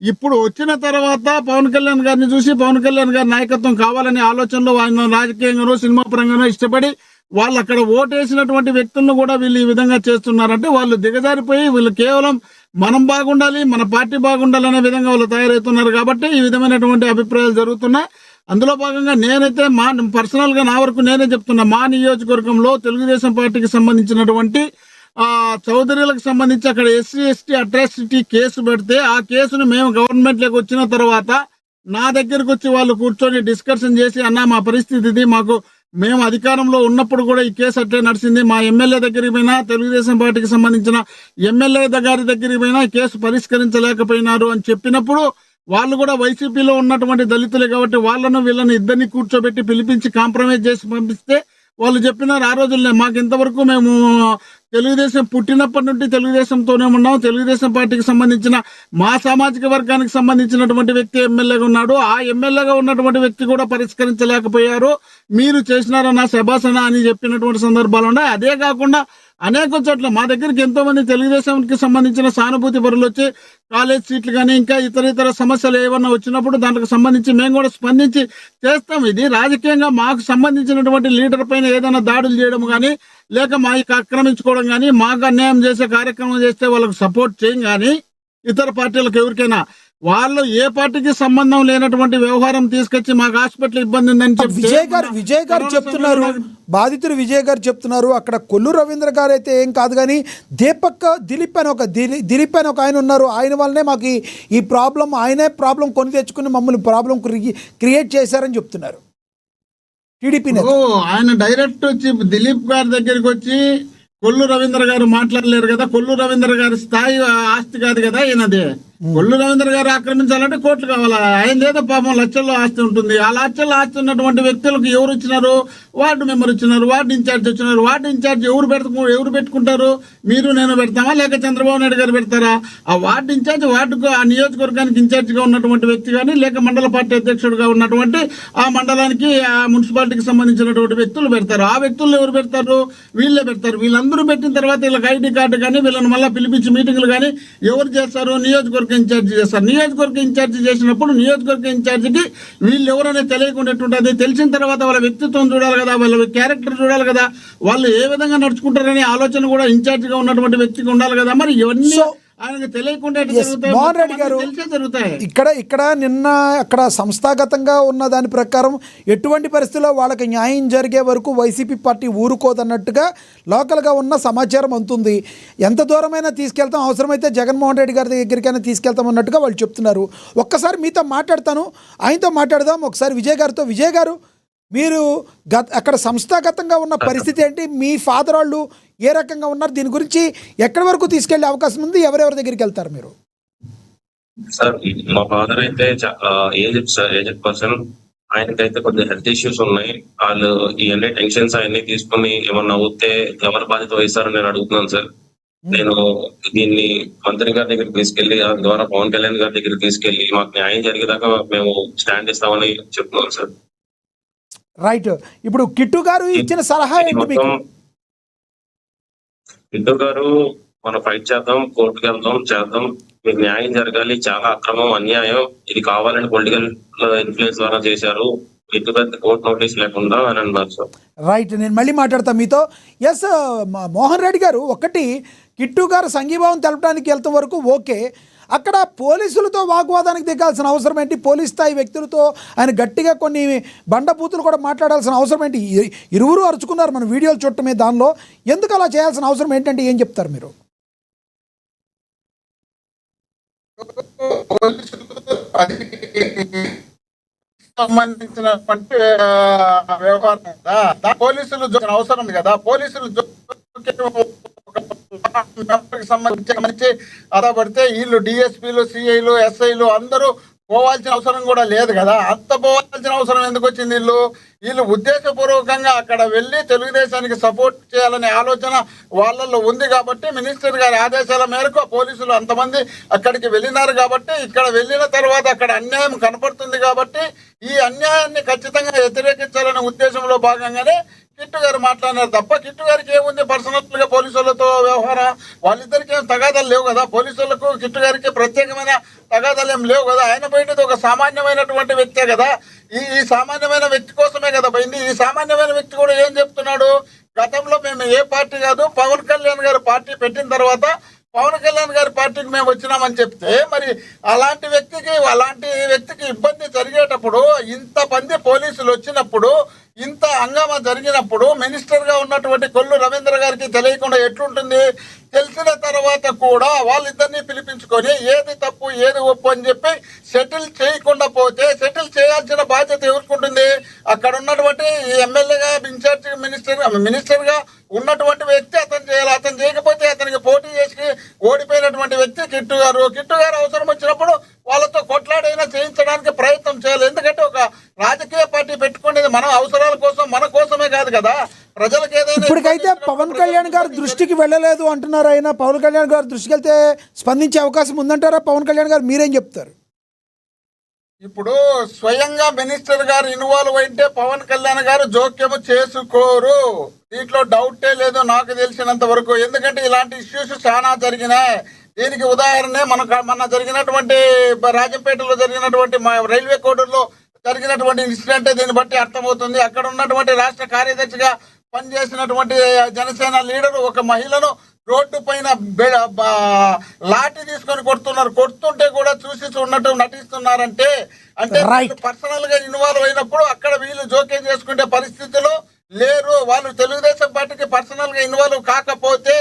ఇప్పుడు వచ్చిన తర్వాత పవన్ కళ్యాణ్ గారిని చూసి పవన్ కళ్యాణ్ గారి నాయకత్వం కావాలనే ఆలోచనలో ఆయన రాజకీయంగానో సినిమా పరంగానో ఇష్టపడి వాళ్ళు అక్కడ ఓటేసినటువంటి వ్యక్తులను కూడా వీళ్ళు ఈ విధంగా చేస్తున్నారంటే వాళ్ళు దిగజారిపోయి వీళ్ళు కేవలం మనం బాగుండాలి, మన పార్టీ బాగుండాలి అనే విధంగా వాళ్ళు తయారవుతున్నారు. కాబట్టి ఈ విధమైనటువంటి అభిప్రాయాలు జరుగుతున్నాయి. అందులో భాగంగా నేనైతే పర్సనల్ గా నా వరకు నేనే చెప్తున్నా, మా నియోజకవర్గంలో తెలుగుదేశం పార్టీకి సంబంధించినటువంటి చౌదరులకు సంబంధించి అక్కడ ఎస్సీ ఎస్టీ అట్రాసిటీ కేసు పెడితే ఆ కేసును మేము గవర్నమెంట్ లోకి వచ్చిన తర్వాత నా దగ్గరకు వచ్చి వాళ్ళు కూర్చొని డిస్కషన్ చేసి, అన్న మా పరిస్థితి ఇది, మేము అధికారంలో ఉన్నప్పుడు కూడా ఈ కేసు అట్లే నడిచింది, మా ఎమ్మెల్యే దగ్గరికి పోయినా తెలుగుదేశం పార్టీకి సంబంధించిన ఎమ్మెల్యే గారి దగ్గరికి పోయినా ఈ కేసు పరిష్కరించలేకపోయినారు అని చెప్పినప్పుడు వాళ్ళు కూడా వైసీపీలో ఉన్నటువంటి దళితులే కాబట్టి వాళ్ళను వీళ్ళని ఇద్దరిని కూర్చోబెట్టి పిలిపించి కాంప్రమైజ్ చేసి పంపిస్తే వాళ్ళు చెప్పినారు ఆ రోజుల్లో మాకు ఇంతవరకు మేము తెలుగుదేశం పుట్టినప్పటి నుండి తెలుగుదేశంతోనే ఉన్నాం, తెలుగుదేశం పార్టీకి సంబంధించిన మా సామాజిక వర్గానికి సంబంధించినటువంటి వ్యక్తి ఎమ్మెల్యేగా ఉన్నాడు, ఆ ఎమ్మెల్యేగా ఉన్నటువంటి వ్యక్తి కూడా పరిష్కరించలేకపోయారు, మీరు చేసినారన్న శబాసన అని చెప్పినటువంటి సందర్భాలు ఉన్నాయి. అదే కాకుండా అనేక చోట్ల మా దగ్గరికి ఎంతో మంది తెలుగుదేశానికి సంబంధించిన సానుభూతి పరులు వచ్చి కాలేజ్ సీట్లు కానీ ఇంకా ఇతర సమస్యలు ఏమన్నా వచ్చినప్పుడు దానికి సంబంధించి మేము కూడా స్పందించి చేస్తాం. ఇది రాజకీయంగా మాకు సంబంధించినటువంటి లీడర్ పైన ఏదైనా దాడులు చేయడం కానీ లేక మాకు ఆక్రమించుకోవడం కానీ మాకు అన్యాయం చేసే కార్యక్రమం చేస్తే వాళ్ళకు సపోర్ట్ చేయం. కానీ ఇతర పార్టీలకు ఎవరికైనా వాళ్ళు ఏ పార్టీకి సంబంధం లేనటువంటి వ్యవహారం తీసుకొచ్చి మాకు హాస్పిటల్ ఇబ్బంది ఉందని చెప్పి విజయ్ గారు చెప్తున్నారు, బాధితులు విజయ్ గారు చెప్తున్నారు. అక్కడ కొల్లు రవీంద్ర గారు అయితే ఏం కాదు, కానీ దిలీప్ అని ఒక ఆయన ఉన్నారు, ఆయన వల్లనే మాకు ఈ ప్రాబ్లం, ఆయనే ప్రాబ్లం కొని తెచ్చుకుని మమ్మల్ని ప్రాబ్లం క్రియేట్ చేశారని చెప్తున్నారు టీడీపీ. ఆయన డైరెక్ట్ వచ్చి దిలీప్ గారి దగ్గరికి వచ్చి కొల్లు రవీంద్ర గారు మాట్లాడలేరు కదా, కొల్లు రవీంద్ర గారి స్థాయి ఆస్తి కాదు కదా ఈయనది. కొల్లు రవీంద్ర గారు ఆక్రమించాలంటే కోట్లు కావాలి, ఆయన ఏదో పాపం లక్షల్లో ఆస్తి ఉంటుంది. ఆ లక్షల్లో ఆస్తి ఉన్నటువంటి వ్యక్తులకు ఎవరు ఇచ్చినారు? వార్డు మెంబర్ ఇచ్చినారు, వార్డు ఇన్ఛార్జ్ వచ్చినారు. వార్డు ఇన్ఛార్జ్ ఎవరు పెట్టుకుంటారు? మీరు నేను పెడతామా లేక చంద్రబాబు నాయుడు గారు పెడతారా? ఆ వార్డు ఇన్ఛార్జ్ వార్డుకు ఆ నియోజకవర్గానికి ఇన్ఛార్జ్ గా ఉన్నటువంటి వ్యక్తి కానీ లేక మండల పార్టీ అధ్యక్షుడుగా ఉన్నటువంటి ఆ మండలానికి ఆ మున్సిపాలిటీకి సంబంధించినటువంటి వ్యక్తులు పెడతారు. ఆ వ్యక్తులు ఎవరు పెడతారు? వీళ్ళే పెడతారు. వీళ్ళందరూ పెట్టిన తర్వాత వీళ్ళకి ఐడి కార్డు కానీ వీళ్ళని మళ్ళీ పిలిపించి మీటింగ్లు కానీ ఎవరు చేస్తారు? నియోజకవర్గ ఇన్ఛార్జి చేస్తారు. నియోజకవర్గ ఇన్ఛార్జి చేసినప్పుడు నియోజకవర్గ ఇన్ఛార్జికి వీళ్ళు ఎవరనేది తెలియకుండా ఎట్టుంటుంది? తెలిసిన తర్వాత వాళ్ళ వ్యక్తిత్వం చూడాలి కదా, వాళ్ళ క్యారెక్టర్ చూడాలి కదా, వాళ్ళు ఏ విధంగా నడుచుకుంటారనే ఆలోచన కూడా ఇన్ఛార్జ్ గా ఉన్నటువంటి వ్యక్తికి ఉండాలి కదా. మరి ఇవన్నీ ఆయనకు తెలియకుండా మోహన్ రెడ్డి గారు ఇక్కడ నిన్న అక్కడ సంస్థాగతంగా ఉన్న దాని ప్రకారం ఎటువంటి పరిస్థితుల్లో వాళ్ళకి న్యాయం జరిగే వరకు వైసీపీ పార్టీ ఊరుకోదన్నట్టుగా లోకల్గా ఉన్న సమాచారం అందుతుంది. ఎంత దూరమైనా తీసుకెళ్తాం, అవసరమైతే జగన్మోహన్ రెడ్డి గారి దగ్గరికైనా తీసుకెళ్తాం అన్నట్టుగా వాళ్ళు చెప్తున్నారు. ఒక్కసారి మీతో మాట్లాడతాను, ఆయనతో మాట్లాడదాం ఒకసారి విజయ్ గారితో. విజయ్ గారు, మీరు అక్కడ సంస్థాగతంగా ఉన్న పరిస్థితి ఏంటి? మీ ఫాదర్ వాళ్ళు ఏ రకంగా ఉన్నారు? దీని గురించి ఎక్కడి వరకు తీసుకెళ్లే అవకాశం ఉంది? ఎవరెవరి దగ్గరికి వెళ్తారు మీరు? సార్ మా ఫాదర్ అయితే ఏజ్డ్ పర్సన్, ఆయనకైతే కొద్దిగా హెల్త్ ఇష్యూస్ ఉన్నాయి. వాళ్ళు ఇవన్నీ టెన్షన్స్ అవన్నీ తీసుకుని ఏమన్నా అవుతే ఎవరు బాధ్యత వహిస్తారని నేను అడుగుతున్నాను సార్. నేను దీన్ని మంత్రి గారి దగ్గరికి తీసుకెళ్లి దాని ద్వారా పవన్ కళ్యాణ్ గారి దగ్గరికి తీసుకెళ్లి మాకు న్యాయం జరిగేదాకా మేము స్టాండ్ ఇస్తామని చెప్తున్నాను సార్. రైట్. ఇప్పుడు కిట్టు గారు ఇచ్చిన సలహా ఏంటి మీకు? కిట్టు గారు, మనం ఫైట్ చేద్దాం, కోర్టుకు వెళ్దాం, చేద్దాం, మీకు న్యాయం జరగాలి, చాలా అక్రమం, అన్యాయం, ఇది కావాలని పొలిటికల్ ఇన్ఫ్లుయెన్స్ ద్వారా చేశారు, కిట్టు గారికి కోర్టు నోటీస్ లేకుండా అని అన్నారు సార్. రైట్, నేను మళ్ళీ మాట్లాడతాను మీతో. ఎస్ మోహన్ రెడ్డి గారు, ఒకటి కిట్టు గారు సంఘీభావం తెలపడానికి వెళ్తాం వరకు ఓకే, అక్కడ పోలీసులతో వాగ్వాదానికి దిగాల్సిన అవసరం ఏంటి? పోలీస్ స్థాయి వ్యక్తులతో ఆయన గట్టిగా కొన్ని బండబూతులు కూడా మాట్లాడాల్సిన అవసరం ఏంటి? ఇరువురు అరుచుకున్నారు మన వీడియోలు చూడటమే, దానిలో ఎందుకు అలా చేయాల్సిన అవసరం ఏంటంటే ఏం చెప్తారు మీరు? సంబంధించినటువంటి వ్యవహారం కదా, పోలీసులు అవసరం కదా. పోలీసులు సంబంధించి అలా పడితే వీళ్ళు డిఎస్పీలు, సిఐలు, ఎస్ఐలు అందరూ పోవాల్సిన అవసరం కూడా లేదు కదా. అంత పోవాల్సిన అవసరం ఎందుకు వచ్చింది? వీళ్ళు ఉద్దేశపూర్వకంగా అక్కడ వెళ్ళి తెలుగుదేశానికి సపోర్ట్ చేయాలనే ఆలోచన వాళ్ళల్లో ఉంది కాబట్టి మినిస్టర్ గారి ఆదేశాల మేరకు పోలీసులు అంతమంది అక్కడికి వెళ్ళినారు కాబట్టి, ఇక్కడ వెళ్ళిన తర్వాత అక్కడ అన్యాయం కనపడుతుంది కాబట్టి ఈ అన్యాయాన్ని ఖచ్చితంగా వ్యతిరేకించాలనే ఉద్దేశంలో భాగంగానే కిట్టు గారు మాట్లాడినారు తప్ప కిట్టు గారికి ఏముంది పర్సనల్ గా పోలీసులతో వ్యవహారం? వాళ్ళిద్దరికి ఏం తగాదాలు లేవు కదా. పోలీసులకు కిట్టు గారికి ప్రత్యేకమైన తగాదాలు ఏం లేవు కదా. ఆయన పోయింది ఒక సామాన్యమైనటువంటి వ్యక్తే కదా. ఈ సామాన్యమైన వ్యక్తి కోసమే కదా పోయింది. ఈ సామాన్యమైన వ్యక్తి కూడా ఏం చెప్తున్నాడు? గతంలో మేము ఏ పార్టీ కాదు, పవన్ కళ్యాణ్ గారు పార్టీ పెట్టిన తర్వాత పవన్ కళ్యాణ్ గారి పార్టీకి మేము వచ్చినామని చెప్తే, మరి అలాంటి వ్యక్తికి ఇబ్బంది జరిగేటప్పుడు, ఇంతమంది పోలీసులు వచ్చినప్పుడు, ఇంత హంగామా జరిగినప్పుడు మినిస్టర్ గా ఉన్నటువంటి కొల్లు రవీంద్ర గారికి తెలియకుండా ఎట్లుంటుంది? తెలిసిన తర్వాత కూడా వాళ్ళిద్దరినీ పిలిపించుకొని ఏది తప్పు ఏది ఒప్పు అని చెప్పి సెటిల్ చేయకుండా పోతే, సెటిల్ చేయాల్సిన బాధ్యత ఎవరుకుంటుంది? అక్కడ ఉన్నటువంటి ఎమ్మెల్యేగా ఇన్ఛార్జ్ మినిస్టర్ గా ఉన్నటువంటి వ్యక్తి అతను చేయాలి. అతను చేయకపోతే అతనికి పోటీ చేసి ఓడిపోయినటువంటి వ్యక్తి కిట్టు గారు అవసరం వచ్చినప్పుడు వాళ్ళతో కొట్లాడైనా చేయించడానికి ప్రయత్నం చేయాలి. ఎందుకంటే ఒక రాజకీయ పార్టీ పెట్టుకునేది మన అవసరాల కోసం, మన కోసమే కాదు కదా. ప్రజలకు ఏదైనా ఇప్పటికైతే పవన్ కళ్యాణ్ గారు దృష్టికి వెళ్ళలేదు అంటున్నారు. ఆయన పవన్ కళ్యాణ్ గారు దృష్టికి వెళ్తే స్పందించే అవకాశం ఉందంటారా? పవన్ కళ్యాణ్ గారు మీరేం చెప్తారు? ఇప్పుడు స్వయంగా మినిస్టర్ గారు ఇన్వాల్వ్ అయితే పవన్ కళ్యాణ్ గారు జోక్యము చేసుకోరు. దీంట్లో డౌటే లేదు నాకు తెలిసినంత వరకు. ఎందుకంటే ఇలాంటి ఇష్యూస్ చాలా జరిగినాయి. దీనికి ఉదాహరణ మన జరిగినటువంటి రాజంపేటలో జరిగినటువంటి రైల్వే కోడూరులో జరిగినటువంటి ఇన్సిడెంట్ దీన్ని బట్టి అర్థమవుతుంది. అక్కడ ఉన్నటువంటి రాష్ట్ర కార్యదర్శిగా పనిచేసినటువంటి జనసేన లీడర్ ఒక మహిళను రోడ్డు పైన లాఠీ తీసుకొని కొడుతుంటే కూడా చూసి ఉన్నట్టు నటిస్తున్నారంటే, అంటే పర్సనల్ గా ఇన్వాల్వ్ అయినప్పుడు అక్కడ వీళ్ళు జోక్యం చేసుకునే పరిస్థితిలో లేరు. వాళ్ళు తెలుగుదేశం పార్టీకి పర్సనల్ గా ఇన్వాల్వ్ కాకపోతే,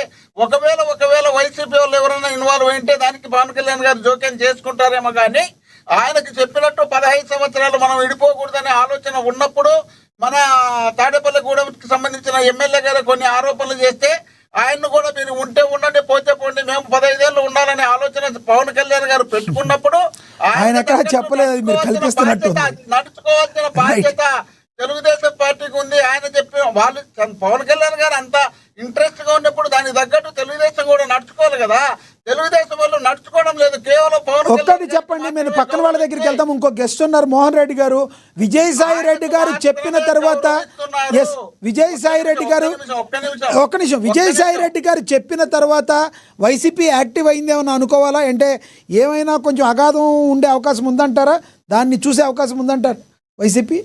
ఒకవేళ వైసీపీ వాళ్ళు ఎవరైనా ఇన్వాల్వ్ అయింటే దానికి పవన్ కళ్యాణ్ గారు జోక్యం చేసుకుంటారేమో కానీ, ఆయనకు చెప్పినట్టు 15 సంవత్సరాలు మనం విడిపోకూడదనే ఆలోచన ఉన్నప్పుడు మన తాడేపల్లిగూడెంకి సంబంధించిన ఎమ్మెల్యే గారు కొన్ని ఆరోపణలు చేస్తే ఆయన్ను కూడా మీరు ఉంటే ఉండండి పోతే పోండి మేము 15 ఏళ్ళు ఉండాలనే ఆలోచన పవన్ కళ్యాణ్ గారు పెట్టుకున్నప్పుడు ఆయన చెప్పలేదు, మీరు కల్పిస్తున్నట్టు. నడుచుకోవాల్సిన బాధ్యత తెలుగుదేశం పార్టీకి ఉంది. ఆయన చెప్పిన వాళ్ళు పవన్ కళ్యాణ్ గారు అంత ఇంట్రెస్ట్ గా ఉన్నప్పుడు దానికి తగ్గట్టు తెలుగుదేశం కూడా నడుచుకోవాలి కదా. తెలుగుదేశం వాళ్ళు నడుచుకోవడం లేదు. కేవలం పవన్ ఒక్కటి చెప్పండి, నేను పక్కన వాళ్ళ దగ్గరికి వెళ్తాం. ఇంకో గెస్ట్ ఉన్నారు మోహన్ రెడ్డి గారు. విజయసాయి రెడ్డి గారు చెప్పిన తర్వాత విజయసాయి రెడ్డి గారు ఒక్క నిమిషం విజయసాయి రెడ్డి గారు చెప్పిన తర్వాత వైసీపీ యాక్టివ్ అయిందేమని అనుకోవాలా? అంటే ఏమైనా కొంచెం అగాధం ఉండే అవకాశం ఉందంటారా? దాన్ని చూసే అవకాశం ఉందంటారు వైసీపీ?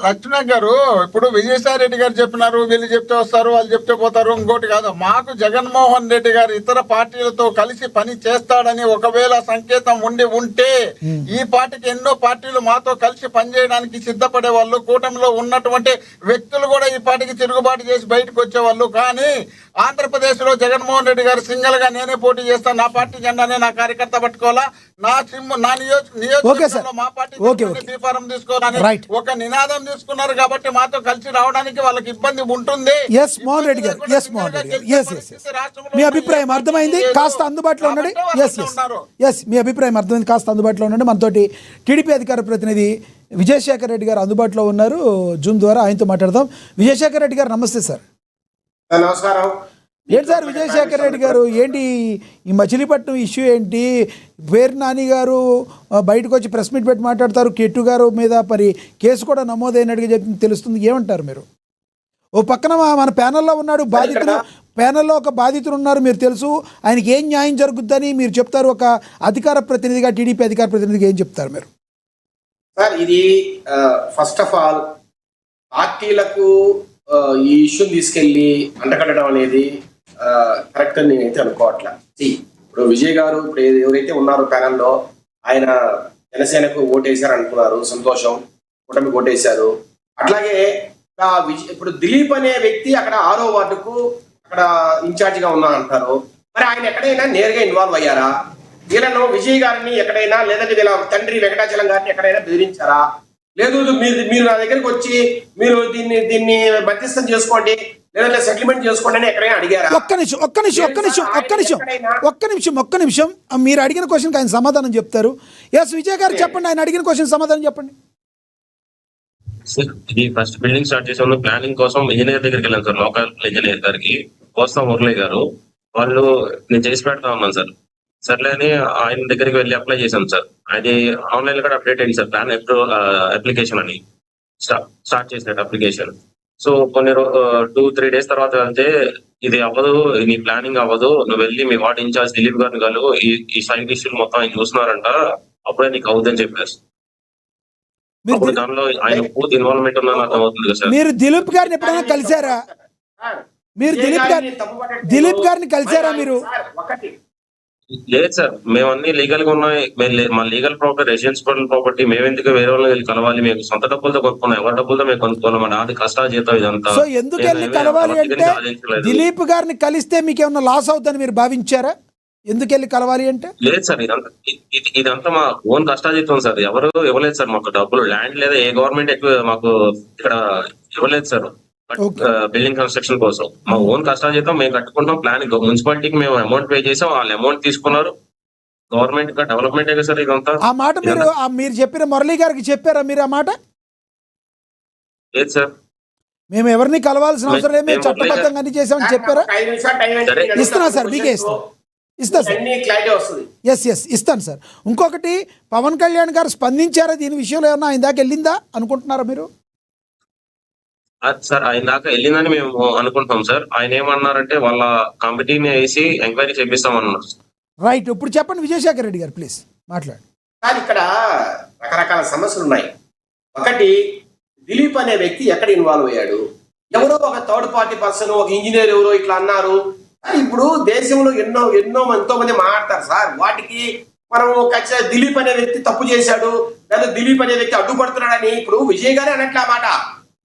లక్ష్మణ గారు, ఇప్పుడు విజయసాయి రెడ్డి గారు చెప్పినారు, వీళ్ళు చెప్తే వస్తారు, వాళ్ళు చెప్తే పోతారు. ఇంకోటి కాదు, మాకు జగన్మోహన్ రెడ్డి గారు ఇతర పార్టీలతో కలిసి పని చేస్తాడని ఒకవేళ సంకేతం ఉంటే ఈ పార్టీకి ఎన్నో పార్టీలు మాతో కలిసి పనిచేయడానికి సిద్ధపడే వాళ్ళు, కూటమిలో ఉన్నటువంటి వ్యక్తులు కూడా ఈ పార్టీకి తిరుగుబాటు చేసి బయటకు వచ్చేవాళ్ళు. కానీ ఆంధ్రప్రదేశ్ లో జగన్మోహన్ రెడ్డి గారు సింగల్ గా నేనే పోటీ చేస్తాను, నా పార్టీ జెండానే నా కార్యకర్త పట్టుకోవాలా, నా నియోజకవర్గంలో మా పార్టీ బీఫారం తీసుకోవాలని ఒక నినాదం తీసుకున్నారు. కాబట్టి మాతో కలిసి రావడానికి వాళ్ళకి ఇబ్బంది ఉంటుంది. మీ అభిప్రాయం అర్థమైంది, కాస్త అందుబాటులో ఉండండి. మీ అభిప్రాయం అర్థమైంది, కాస్త అందుబాటులో ఉండండి. మనతోటి టీడీపీ అధికార ప్రతినిధి విజయశేఖర్ రెడ్డి గారు అందుబాటులో ఉన్నారు జూమ్ ద్వారా. ఆయనతో మాట్లాడదాం. విజయశేఖర్ రెడ్డి గారు నమస్తే సార్. నమస్కారం. ఏంటి సార్ విజయశేఖర్ రెడ్డి గారు, ఏంటి ఈ మచిలీపట్నం ఇష్యూ ఏంటి? పేరు నాని గారు బయటకు వచ్చి ప్రెస్ మీట్ పెట్టి మాట్లాడతారు. కిట్టు గారు మీద మరి కేసు కూడా నమోదైనట్టుగా చెప్తుంది, తెలుస్తుంది. ఏమంటారు మీరు? ఓ పక్కన మన ప్యానెల్లో ఉన్నాడు బాధితుడు, ప్యానెల్లో ఒక బాధితుడు ఉన్నారు, మీరు తెలుసు. ఆయనకి ఏం న్యాయం జరుగుద్దని మీరు చెప్తారు. ఒక అధికార ప్రతినిధిగా, టీడీపీ అధికార ప్రతినిధిగా ఏం చెప్తారు మీరు? సార్, ఇది ఫస్ట్ ఆఫ్ ఆల్ పార్టీలకు ఈ ఇష్యూని తీసుకెళ్లి అంటకట్టడం అనేది కరెక్ట్ అని నేనైతే అనుకోవట్లా. ఇప్పుడు విజయ్ గారు ఇప్పుడు ఎవరైతే ఉన్నారో ప్యానెల్లో, ఆయన జనసేనకు ఓటేశారు అనుకున్నారు, సంతోషం, కూటమికి ఓటేశారు. అట్లాగే ఇప్పుడు దిలీప్ అనే వ్యక్తి అక్కడ 6వ వార్డుకు అక్కడ ఇన్ఛార్జ్ గా ఉన్నా అంటారు. మరి ఆయన ఎక్కడైనా నేరుగా ఇన్వాల్వ్ అయ్యారా? వీళ్ళను విజయ్ గారిని ఎక్కడైనా, లేదంటే వీళ్ళ తండ్రి వెంకటాచలం గారిని ఎక్కడైనా బెదిరించారా? లేదు మీరు నా దగ్గరికి వచ్చి మీరు దీన్ని మధ్యస్థం చేసుకోండి, లేదంటే సెటిల్మెంట్ చేసుకోండి అని ఎక్కడైనా అడిగారా? ఒక్క నిమిషం మీరు అడిగిన క్వశ్చన్కి ఆయన సమాధానం చెప్తారు. ఎస్ విజయ్ గారు చెప్పండి, ఆయన అడిగిన క్వశ్చన్ సమాధానం చెప్పండి. సార్ ఇది ఫస్ట్ బిల్డింగ్ స్టార్ట్ చేసే ముందు ప్లానింగ్ కోసం ఇంజనీర్ దగ్గరికి వెళ్ళాను సార్, లోకల్ ఇంజనీర్ గారికి కోస్తా మురళి గారు. వాళ్ళు నేను చేసి పెడతా ఉన్నాను సార్. సర్లే అని ఆయన దగ్గరికి వెళ్ళి అప్లై చేశాను సార్. అది ఆన్లైన్ లో కూడా అప్డేట్ అయింది సార్, ప్లాన్ అప్లికేషన్ అని స్టార్ట్ చేసినట్టు అప్లికేషన్. సో కొన్ని 2-3 డేస్ తర్వాత వెళ్తే ఇది అవ్వదు, నీ ప్లానింగ్ అవ్వదు, నువ్వు వెళ్ళి మీ వార్డ్ ఇన్ఛార్జ్ దిలీప్ గారిని కలు, ఈ సైట్ ఇష్యూలు మొత్తం ఆయన చూస్తున్నారంట, అప్పుడే నీకు అవుతుందని చెప్పారు. అప్పుడు దానిలో ఆయన పూర్తి ఇన్వాల్వ్మెంట్ ఉందని అర్థం అవుతుంది కదా సార్. మీరు దిలీప్ గారిని ఎప్పుడైనా కలిసారా? మీరు దిలీప్ గారిని కలిసారా మీరు? లేదు సార్, మేము అన్ని లీగల్ గా ఉన్నాయి. మా లీగల్ ప్రాపర్టీ రెసిడెన్షియల్ ప్రాపర్టీ మేము ఎందుకు వేరే వాళ్ళని వెళ్ళి కలవాలి? మేము సొంత డబ్బులతో కొనుక్కున్నాం, ఎవరి డబ్బులతో మేము కొనుక్కోవాలి. మన అది కష్టాలు జీతం ఇదంతా. సో ఎందుకు వెళ్ళి కలవాలి అంటే దిలీప్ గారిని కలిస్తే మీకు ఏమన్నా లాస్ అవుతుందని మీరు భావించారా? ఎందుకు వెళ్ళి కలవాలి అంటే? లేదు సార్, ఇదంతా మా ఓన్ కష్టాజీతం సార్. ఎవరు ఇవ్వలేదు సార్ మాకు డబ్బులు. ల్యాండ్ లేదా ఏ గవర్నమెంట్ ఎక్కువ మాకు ఇక్కడ ఇవ్వలేదు సార్ బిల్డింగ్ కన్స్ట్రక్షన్ కోసం. మా ఓన్ కష్టాజీతం మేము కట్టుకుంటాం. ప్లాన్ మున్సిపాలిటీకి మేము అమౌంట్ పే చేసాం, వాళ్ళు అమౌంట్ తీసుకున్నారు. గవర్నమెంట్ డెవలప్మెంట్ కదా సార్ ఇదంతా. ఆ మాట మీరు చెప్పిన మురళి గారికి చెప్పారా మీరు ఆ మాట? లేదు సార్, మేము ఎవరిని కలవాల్సిన అవసరం లేదు, మేము చట్టబద్ధంగా అన్ని చేసామని చెప్పారా? ఇస్తున్నా సార్, మీకే ఇస్తా సార్. ఎస్ ఇస్తాను సార్. ఇంకొకటి, పవన్ కళ్యాణ్ గారు స్పందించారా దీని విషయంలో? ఏమన్నా ఆయన దాకా వెళ్ళిందా అనుకుంటున్నారా మీరు? సార్ ఆయన దాకా వెళ్ళిందని మేము అనుకుంటున్నాం సార్. ఆయన ఏమన్నారంటే వాళ్ళ కమిటీని వేసి ఎంక్వైరీ చేపిస్తామన్నారు. రైట్, ఇప్పుడు చెప్పండి విజయశేఖర్ రెడ్డి గారు, ప్లీజ్ మాట్లాడండి. సార్ ఇక్కడ రకరకాల సమస్యలు ఉన్నాయి. ఒకటి, దిలీప్ అనే వ్యక్తి ఎక్కడ ఇన్వాల్వ్ అయ్యాడు? ఎవరో ఒక థర్డ్ పార్టీ పర్సన్, ఒక ఇంజనీర్ ఎవరో ఇట్లా అన్నారు. ఇప్పుడు దేశంలో ఎంతో మంది మాట్లాడతారు సార్. వాటికి మనం ఖచ్చితంగా దిలీప్ అనే వ్యక్తి తప్పు చేశాడు లేదా దిలీప్ అనే వ్యక్తి అడ్డుపడుతున్నాడని ఇప్పుడు విజయ్ గారే అనట్లా మాట.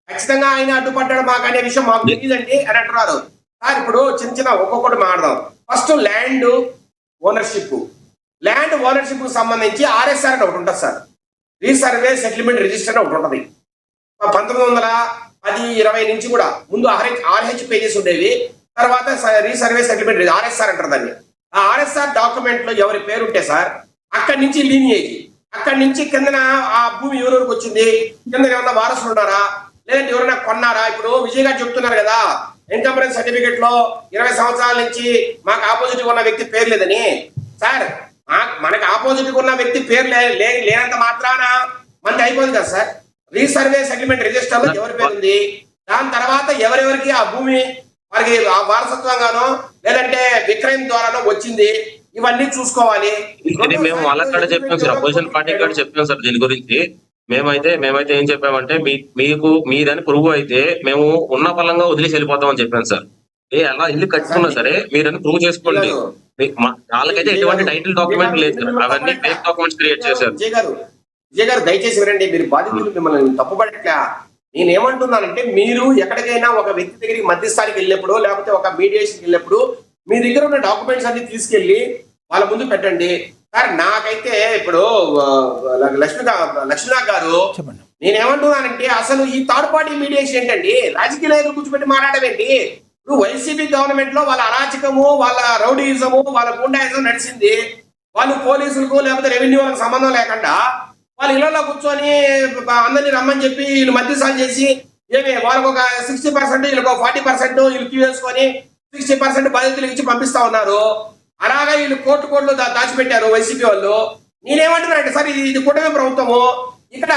ఖచ్చితంగా ఆయన అడ్డుపడ్డాడు మాకు అనే విషయం మాకు తెలియదండి అని అంటున్నారు సార్. ఇప్పుడు చిన్న ఒక్కొక్కటి మాట్లాడదాం. ఫస్ట్ ల్యాండ్ ఓనర్షిప్ కు సంబంధించి RSR అని ఒకటి ఉంటుంది సార్, రీసర్వే సెటిల్మెంట్ రిజిస్టర్ అని ఒకటి ఉంటుంది. 1910-20 నుంచి కూడా ముందు RH పేజెస్ ఉండేవి, తర్వాత రీసర్వే సెటిల్మెంట్ RSR అంటారు దాన్ని. ఆ RSR డాక్యుమెంట్ లో ఎవరి పేరు ఉంటే సార్ అక్కడి నుంచి లీనియేజ్, అక్కడి నుంచి కిందన ఆ భూమి ఎవరెవరికి వచ్చింది, కింద ఏమన్నా వారసులు ఉన్నారా లేదంటే ఎవరైనా కొన్నారా? ఇప్పుడు విజయ్ గారు చెప్తున్నారు కదా ఇన్కంబరెన్స్ సర్టిఫికేట్ లో 20 సంవత్సరాల నుంచి మాకు ఆపోజిట్ ఉన్న వ్యక్తి పేరు లేదని. సార్ మనకు ఆపోజిట్ ఉన్న వ్యక్తి పేరు లేనంత మాత్రాన మనకి అయిపోయింది కదా సార్. రీసర్వే సెటిల్మెంట్ రిజిస్టర్ లో ఎవరి పేరు ఉంది, దాని తర్వాత ఎవరెవరికి ఆ భూమి వారికి వారసత్వంగానో లేదంటే విక్రయం ద్వారానో వచ్చింది, ఇవన్నీ చూసుకోవాలి. మేము వాళ్ళకి కూడా చెప్పాం సార్, అపోజిషన్ పార్టీ కూడా చెప్పాం సార్ దీని గురించి. మేమైతే ఏం చెప్పామంటే మీకు మీదని ప్రూవ్ అయితే మేము ఉన్న పలంగా వదిలేసి వెళ్ళిపోతామని చెప్పాను సార్. అలా ఇల్లు కట్టుకున్నా సరే మీరని ప్రూవ్ చేసుకోండి. వాళ్ళకైతే ఎటువంటి టైటిల్ డాక్యుమెంట్ లేదు సార్, అవన్నీ ఫేక్ డాక్యుమెంట్స్ క్రియేట్ చేశారు. విజయ్ గారు దయచేసి వినండి, మీరు బాధితులు మిమ్మల్ని తప్పుపడట్లా. నేనేమంటున్నానంటే మీరు ఎక్కడికైనా ఒక వ్యక్తి దగ్గరికి మధ్యస్థానికి వెళ్ళినప్పుడు లేకపోతే ఒక మీడియేషన్కి వెళ్ళినప్పుడు మీ దగ్గర ఉన్న డాక్యుమెంట్స్ అన్ని తీసుకెళ్లి వాళ్ళ ముందు పెట్టండి సార్. నాకైతే ఇప్పుడు లక్ష్మీనాథ్ గారు నేనేమంటున్నానంటే అసలు ఈ థర్డ్ పార్టీ మీడియేషన్ ఏంటండి? రాజకీయ నాయకులు కూర్చోబెట్టి మాట్లాడడం ఏంటి? ఇప్పుడు వైసీపీ గవర్నమెంట్ లో వాళ్ళ అరాచకము, వాళ్ళ రౌడీయిజము, వాళ్ళ గుండాయిజం నడిచింది. వాళ్ళు పోలీసులకు లేకపోతే రెవెన్యూ వాళ్ళకి సంబంధం లేకుండా వాళ్ళు ఇళ్లలో కూర్చొని అందరినీ రమ్మని చెప్పి వీళ్ళు మధ్యస్థానం చేసి వాళ్ళకు ఒక 60%, వీళ్ళకి 40% వీళ్ళు క్యూ వేసుకొని 60% బాధితులకు ఇచ్చి పంపిస్తా ఉన్నారు. అలాగా వీళ్ళు కోట్లు దాచిపెట్టారు వైసీపీ వాళ్ళు. నేనేమంటున్నానంటే సార్, ఇది కూటమి ప్రభుత్వము. ఇక్కడ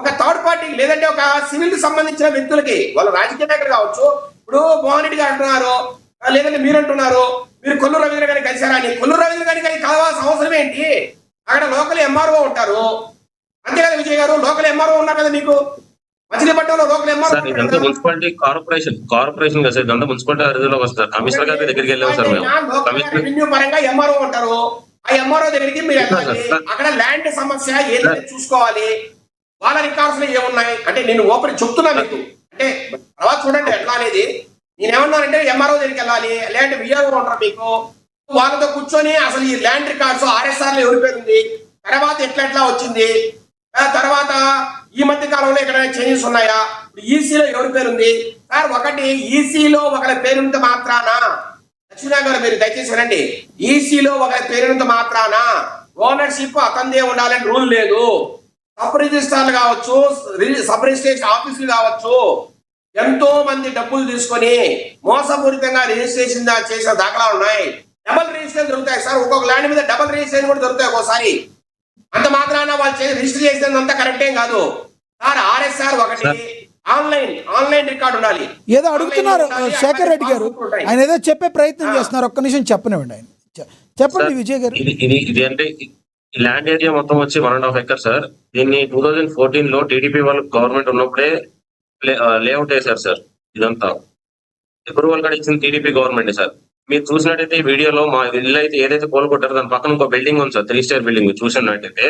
ఒక థర్డ్ పార్టీ లేదంటే ఒక సివిల్ కి సంబంధించిన వ్యక్తులకి, వాళ్ళు రాజకీయ నాయకులు కావచ్చు, ఇప్పుడు మోహన్ రెడ్డి గారు అంటున్నారు లేదంటే మీరు అంటున్నారు మీరు కొల్లు రవీంద్ర గారిని కలిశారా అని. కొల్లు రవీంద్ర గారికి కలవాల్సిన అవసరం ఏంటి? అక్కడ లోకల్ MRO ఉంటారు అంతే కదా విజయ్ గారు, లోకల్ MRO ఉన్నారు కదా మీకు మచిలీపట్నంలో లోకల్ MRO. మున్సిపాలిటీ కార్పొరేషన్ కదా సార్, ఇదంతా మున్సిపాలిటీ పరిధిలోకి వస్తారు. కమిషనర్ గారి దగ్గరికి వెళ్ళాం సార్ మేము. రెవెన్యూ పరంగా MRO ఉంటారు, ఆ MRO దగ్గరికి మీరు వెళ్ళాలి. అక్కడ ల్యాండ్ సమస్య ఏదైతే చూసుకోవాలి, వాళ్ళ రికార్డ్స్ లో ఏమున్నాయి అంటే నేను ఓపెన్ చెప్తున్నా మీకు. అంటే తర్వాత చూడండి ఎట్లా అనేది. నేనేమన్నానంటే MRO దగ్గరికి వెళ్ళాలి, లేదంటే VRO ఉంటారు మీకు, వాళ్ళతో కూర్చొని అసలు ఈ ల్యాండ్ రికార్డ్స్ RSR లో ఎవరి పేరు ఉంది, తర్వాత ఎట్లా వచ్చింది, తర్వాత ఈ మధ్య కాలంలో ఎక్కడైనా చేంజెస్ ఉన్నాయా, ఈసీలో ఎవరి పేరు ఉంది సార్? ఒకటి, ఈసీలో ఒకరి పేరుంత మాత్రాన, లక్ష్మీనారాయణ గారు మీరు దయచేసి వినండి, ఈసీలో ఒకరి పేరుంత మాత్రాన ఓనర్షిప్ అతందే ఉండాలని రూల్ లేదు. సబ్ రిజిస్ట్రార్లు కావచ్చు, సబ్ రిజిస్ట్రేషన్ ఆఫీసులు కావచ్చు, ఎంతో మంది డబ్బులు తీసుకొని మోసపూరితంగా రిజిస్ట్రేషన్ చేసిన దాఖలాలు ఉన్నాయి. డబల్ రిజిస్ట్రేషన్ దొరుకుతాయి సార్, ఒక్కొక్క ల్యాండ్ మీద డబల్ రిజిస్ట్రేషన్ కూడా దొరుకుతాయి ఒక్కోసారి. అంత మాత్రాన వాళ్ళు రిజిస్టర్ చేసినంత కరెక్ట్ ఏం కాదు సార్. ఆర్ఎస్ఆర్ ఒకటి, ఆన్లైన్ రికార్డు ఉండాలి. ఏదో అడుగుతున్నారు శేఖర్ రెడ్డి గారు, ఆయన ఏదో చెప్పే ప్రయత్నం చేస్తున్నారు, ఒక్క నిమిషం చెప్పనివ్వండి ఆయన. చెప్పండి విజయ్ గారు. ఇది అంటే ల్యాండ్ ఏరియా మొత్తం వచ్చి 1.5 acres సార్. దీన్ని 2014 లో టీడీపీ వాళ్ళు గవర్నమెంట్ ఉన్నప్పుడే లేఅవుట్ వేశారు సార్. ఇదంతా అప్రూవల్ కూడా ఇచ్చింది టీడీపీ గవర్నమెంట్ సార్. మీరు చూసినట్టయితే ఈ వీడియోలో మా ఇల్లు అయితే ఏదైతే కోలుకొట్టారో దాని పక్కన ఇంకో బిల్డింగ్ ఉంది సార్, 3 స్టార్ బిల్డింగ్. చూసినట్టయితే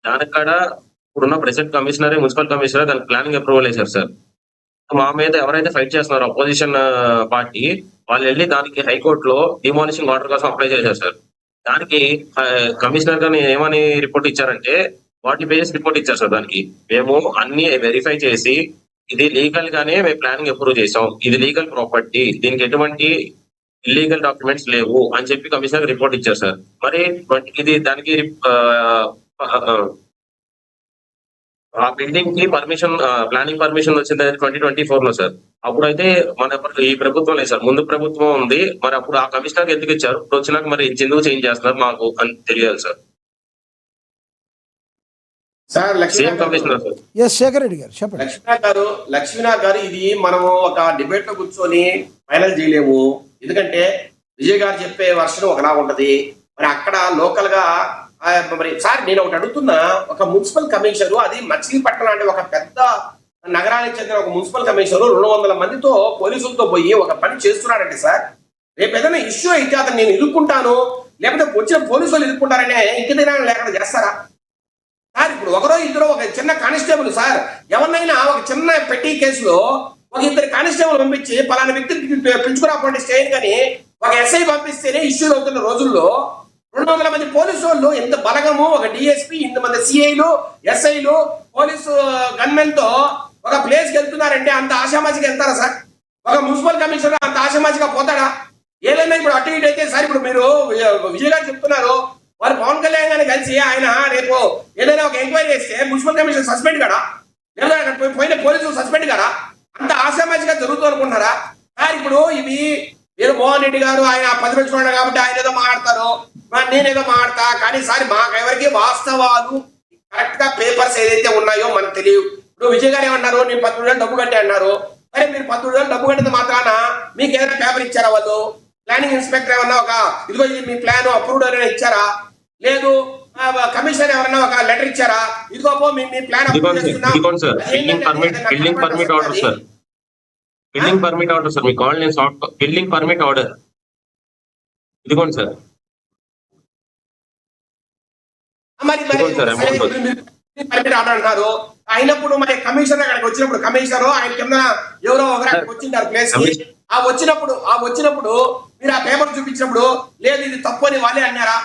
దానికి కూడా ఇప్పుడున్న ప్రెసిడెంట్ కమిషనర్, మున్సిపల్ కమిషనర్ దానికి ప్లానింగ్ అప్రూవల్ వేశారు సార్. మా మీద ఎవరైతే ఫైట్ చేస్తున్నారో అపోజిషన్ పార్టీ వాళ్ళు వెళ్ళి దానికి హైకోర్టులో డిమాలిషింగ్ ఆర్డర్ కోసం అప్లై చేశారు సార్. దానికి కమిషనర్ గారిని ఏమని రిపోర్ట్ ఇచ్చారంటే వాటి బేస్ రిపోర్ట్ ఇచ్చారు సార్. దానికి మేము అన్ని వెరిఫై చేసి ఇది లీగల్ గానే మేము ప్లానింగ్ అప్రూవ్ చేసాం, ఇది లీగల్ ప్రాపర్టీ, దీనికి ఎటువంటి ఇల్లీగల్ డాక్యుమెంట్స్ లేవు అని చెప్పి కమిషనర్ రిపోర్ట్ ఇచ్చారు సార్. మరి ఇది దానికి ఆ బిల్డింగ్ కి పర్మిషన్, ప్లానింగ్ పర్మిషన్ వచ్చింది 2024 లో సార్. అప్పుడైతే మన ఈ ప్రభుత్వం లేదు సార్, ముందు ప్రభుత్వం ఉంది. మరి అప్పుడు ఆ కమిషనర్ ఎందుకు ఇచ్చారు, ఇప్పుడు వచ్చినాక మరి ఎందుకు చేంజ్ చేస్తున్నారు మాకు అని తెలియాలి సార్. Sir same commissioner sir. S Shekhar Reddy గారు చెప్పండి. లక్ష్మీనాథ్ గారు ఇది మనము ఒక డిబేట్ లో కూర్చొని ఫైనల్ చేయలేము. ఎందుకంటే విజయ్ గారు చెప్పే వర్షన్ ఒకలా ఉంటది, మరి అక్కడ లోకల్ గా మరి సార్ నేను ఒకటి అడుగుతున్నా, ఒక మున్సిపల్ కమిషనర్, అది మచిలీపట్నం అంటే ఒక పెద్ద నగరానికి చెందిన ఒక మున్సిపల్ కమిషనర్ 200 మందితో పోలీసులతో పోయి ఒక పని చేస్తున్నాడంటే సార్, రేపు ఏదైనా ఇష్యూ అయితే అతను నేను ఇరుక్కుంటాను లేకపోతే వచ్చిన పోలీసులు ఇరుక్కుంటారనే ఇంకేదైనా లేకుండా చేస్తారా సార్? ఇప్పుడు ఒకరో ఇద్దరు, ఒక చిన్న కానిస్టేబుల్ సార్, ఎవరినైనా ఒక చిన్న పెట్టి కేసులో ఒక 2 కానిస్టేబుల్ పంపించి పలానా వ్యక్తిని పెంచుకురాపండి స్టేషన్ కానీ ఒక ఎస్ఐ పంపిస్తేనే ఇష్యూలు అవుతున్న రోజుల్లో 200 మంది పోలీసు వాళ్ళు, ఎంత బలగము, ఒక డిఎస్పీ, ఇంతమంది సిఐలు, ఎస్ఐలు, పోలీసు గన్మెన్ తో ఒక ప్లేస్కి వెళ్తున్నారంటే అంత ఆశామాసిగా వెళ్తారా సార్? ఒక మున్సిపల్ కమిషనర్ అంత ఆశామాసిగా పోతాడా? ఏదైనా ఇప్పుడు అటు ఇటు అయితే సార్, ఇప్పుడు మీరు విజయ్ గారు చెప్తున్నారు, వారు పవన్ కళ్యాణ్ గారిని కలిసి ఆయన రేపు ఏదైనా ఒక ఎంక్వైరీ చేస్తే మున్సిపల్ కమిషనర్ సస్పెండ్ కదా, లేదా అక్కడ పోయిన పోలీసులు సస్పెండ్ కదా? అంత ఆశామాసిగా జరుగుతూ అనుకుంటున్నారా సార్? ఇప్పుడు ఇవి ఏదో మోహన్ రెడ్డి గారు ఆయన ప్రతిపక్షుడు కాబట్టి ఆయన ఏదో మాట్లాడతారు, నేనేదో మాట్లాడతా, కానీ సార్ మాకెవరికి వాస్తవాలు కరెక్ట్ గా పేపర్స్ ఏదైతే ఉన్నాయో మనకు తెలియదు. ఇప్పుడు విజయ్ గారు ఏమన్నారు, నేను 13,000 డబ్బు కట్టే అన్నారు. సరే మీరు 13,000 డబ్బు కట్టిన మాత్రాన మీకు ఏదైనా పేపర్ ఇచ్చారా? వాళ్ళు ప్లానింగ్ ఇన్స్పెక్టర్ ఏమన్నా ఒక ఇదిగో ఇది మీ ప్లాన్ అప్రూవ్డ్ అని ఇచ్చారా? లేదు కమిషనర్ ఎవరన్నా ఒక లెటర్ ఇచ్చారా? ఇదిగో మీ plan building permit order sir, building permit order sir, మీ కాల్ నేను సాఫ్ట్ బిల్డింగ్ పర్మిట్ ఆర్డర్ ఇదిగోండి సార్. పర్మిట్ ఆర్డర్ అంటారు. అయినప్పుడు మరి కమిషనర్ అక్కడికి వచ్చినప్పుడు, కమిషనర్ ఆయన కింద ఎవరో ఒకరు అక్కడికి వచ్చింటారు ప్లేస్ కి, ఆ వచ్చినప్పుడు మీరు ఆ పేపర్ చూపించినప్పుడు లేదు ఇది తప్పు అని వాళ్ళే అన్నారా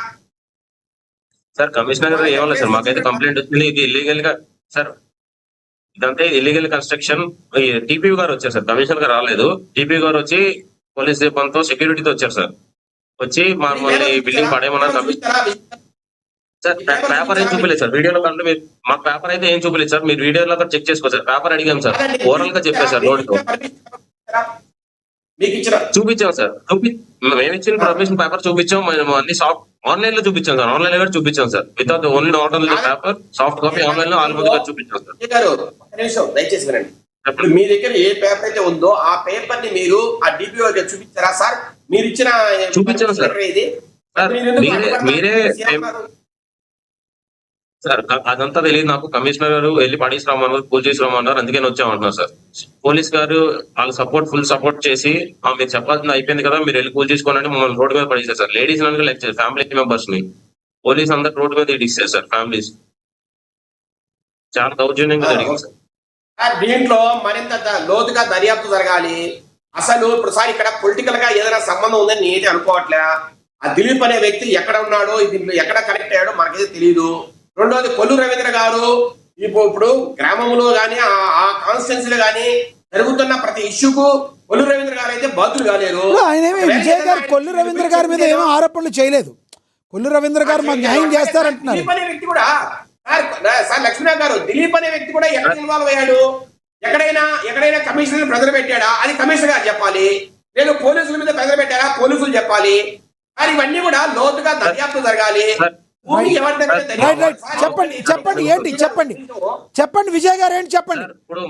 సార్? కమిషనర్ గారు ఏమన్నా సార్, మాకైతే కంప్లైంట్ వచ్చింది ఇది ఇల్లీగల్ గా సార్, ఇదంతా ఇల్లీగల్ కన్స్ట్రక్షన్. టీపీ గారు వచ్చారు సార్, కమిషనర్ గారు రాలేదు. టీపీ గారు వచ్చి పోలీస్ దీపంతో సెక్యూరిటీతో వచ్చారు సార్. వచ్చి మళ్ళీ బిల్డింగ్ పడేయమన్నారు సార్. పేపర్ ఏం చూపించలేదు సార్ వీడియోలో కంటే, మాకు పేపర్ అయితే ఏం చూపించలేదు సార్. మీరు వీడియోలో చెక్ చేసుకోవచ్చు సార్. పేపర్ అడిగాం సార్, ఓవరాల్ గా చెప్పారు సార్. నోటితో చూపించాం సార్, మేము ఇచ్చిన పర్మిషన్ పేపర్ చూపించాం. మేము అన్ని సాఫ్ట్ ఆన్లైన్ లో చూపించాం సార్, ఆన్లైన్ లో చూపించాం sir. Without only not only paper, soft copy online లో ఆల్మోస్ట్ చూపించాం సార్. దయచేసి వినండి, ఇప్పుడు మీ దగ్గర ఏ పేపర్ అయితే ఉందో ఆ పేపర్ ని మీరు ఆ డిపిఓ చూపించారా సార్? మీరు ఇచ్చిన చూపించాను సార్. మీరే సార్, అదంతా తెలియదు నాకు. కమిషనర్ గారు వెళ్ళి పడేసి రమ్మన్నారు, పూజ చేసి రమ్మన్నారు, అందుకే వచ్చామంటున్నారు సార్. పోలీస్ గారు వాళ్ళు ఫుల్ సపోర్ట్ చేసి మీరు చెప్పాల్సింది అయిపోయింది కదా, మీరు వెళ్ళి కూల్ చేసుకోవాలంటే మమ్మల్ని రోడ్డు మీద పడేసారు సార్. లేడీస్ లెక్చర్ ఫ్యామిలీ మెంబర్స్ ని పోలీస్ అందరు రోడ్డు మీద ఇడిస్తారు సార్. ఫ్యామిలీస్ చాలా దౌర్జన్యంగా జరిగింది సార్. దీంట్లో మరింత లోతుగా దర్యాప్తు జరగాలి. అసలు ఇప్పుడు సార్ ఇక్కడ పొలిటికల్ గా ఏదైనా సంబంధం ఉందని నేనైతే అనుకోవట్లే. ఆ దిలీప్ అనే వ్యక్తి ఎక్కడ ఉన్నాడో, దీంట్లో ఎక్కడ కనెక్ట్ అయ్యాడో మనకైతే తెలియదు. రెండోది కొల్లు రవీంద్ర గారు ఇప్పుడు గ్రామంలో గానీ ఆ కాన్స్టిట్యున్సీలో గానీ జరుగుతున్న ప్రతి ఇష్యూకు కొల్లు రవీంద్ర గారు అయితే బాధ్యులు కాలేరు. ఇప్పుడు ఆయనేమి విజయ్ గారు కొల్లు రవీంద్ర గారి మీద ఏమో ఆరోపణలు చేయలేదు. కొల్లు రవీంద్ర గారు మాకు న్యాయం చేస్తారంటున్నారు. దిలీప్ అనే వ్యక్తి కూడా సార్ లక్ష్మీనాథ్ గారు, దిలీప్ అనే వ్యక్తి కూడా ఎక్కడ ఇన్వాల్వ్ అయ్యాడు? ఎక్కడైనా కమిషనర్ ప్రెజర్ పెట్టాడా? అది కమిషనర్ గారు చెప్పాలి. లేదు పోలీసుల మీద ప్రెజర్ పెట్టారా? పోలీసులు చెప్పాలి. మరి ఇవన్నీ కూడా లోతుగా దర్యాప్తు జరగాలి. చెప్పండి ఏంటి చెప్పండి విజయ్ గారు ఏంటి చెప్పండి. ఇప్పుడు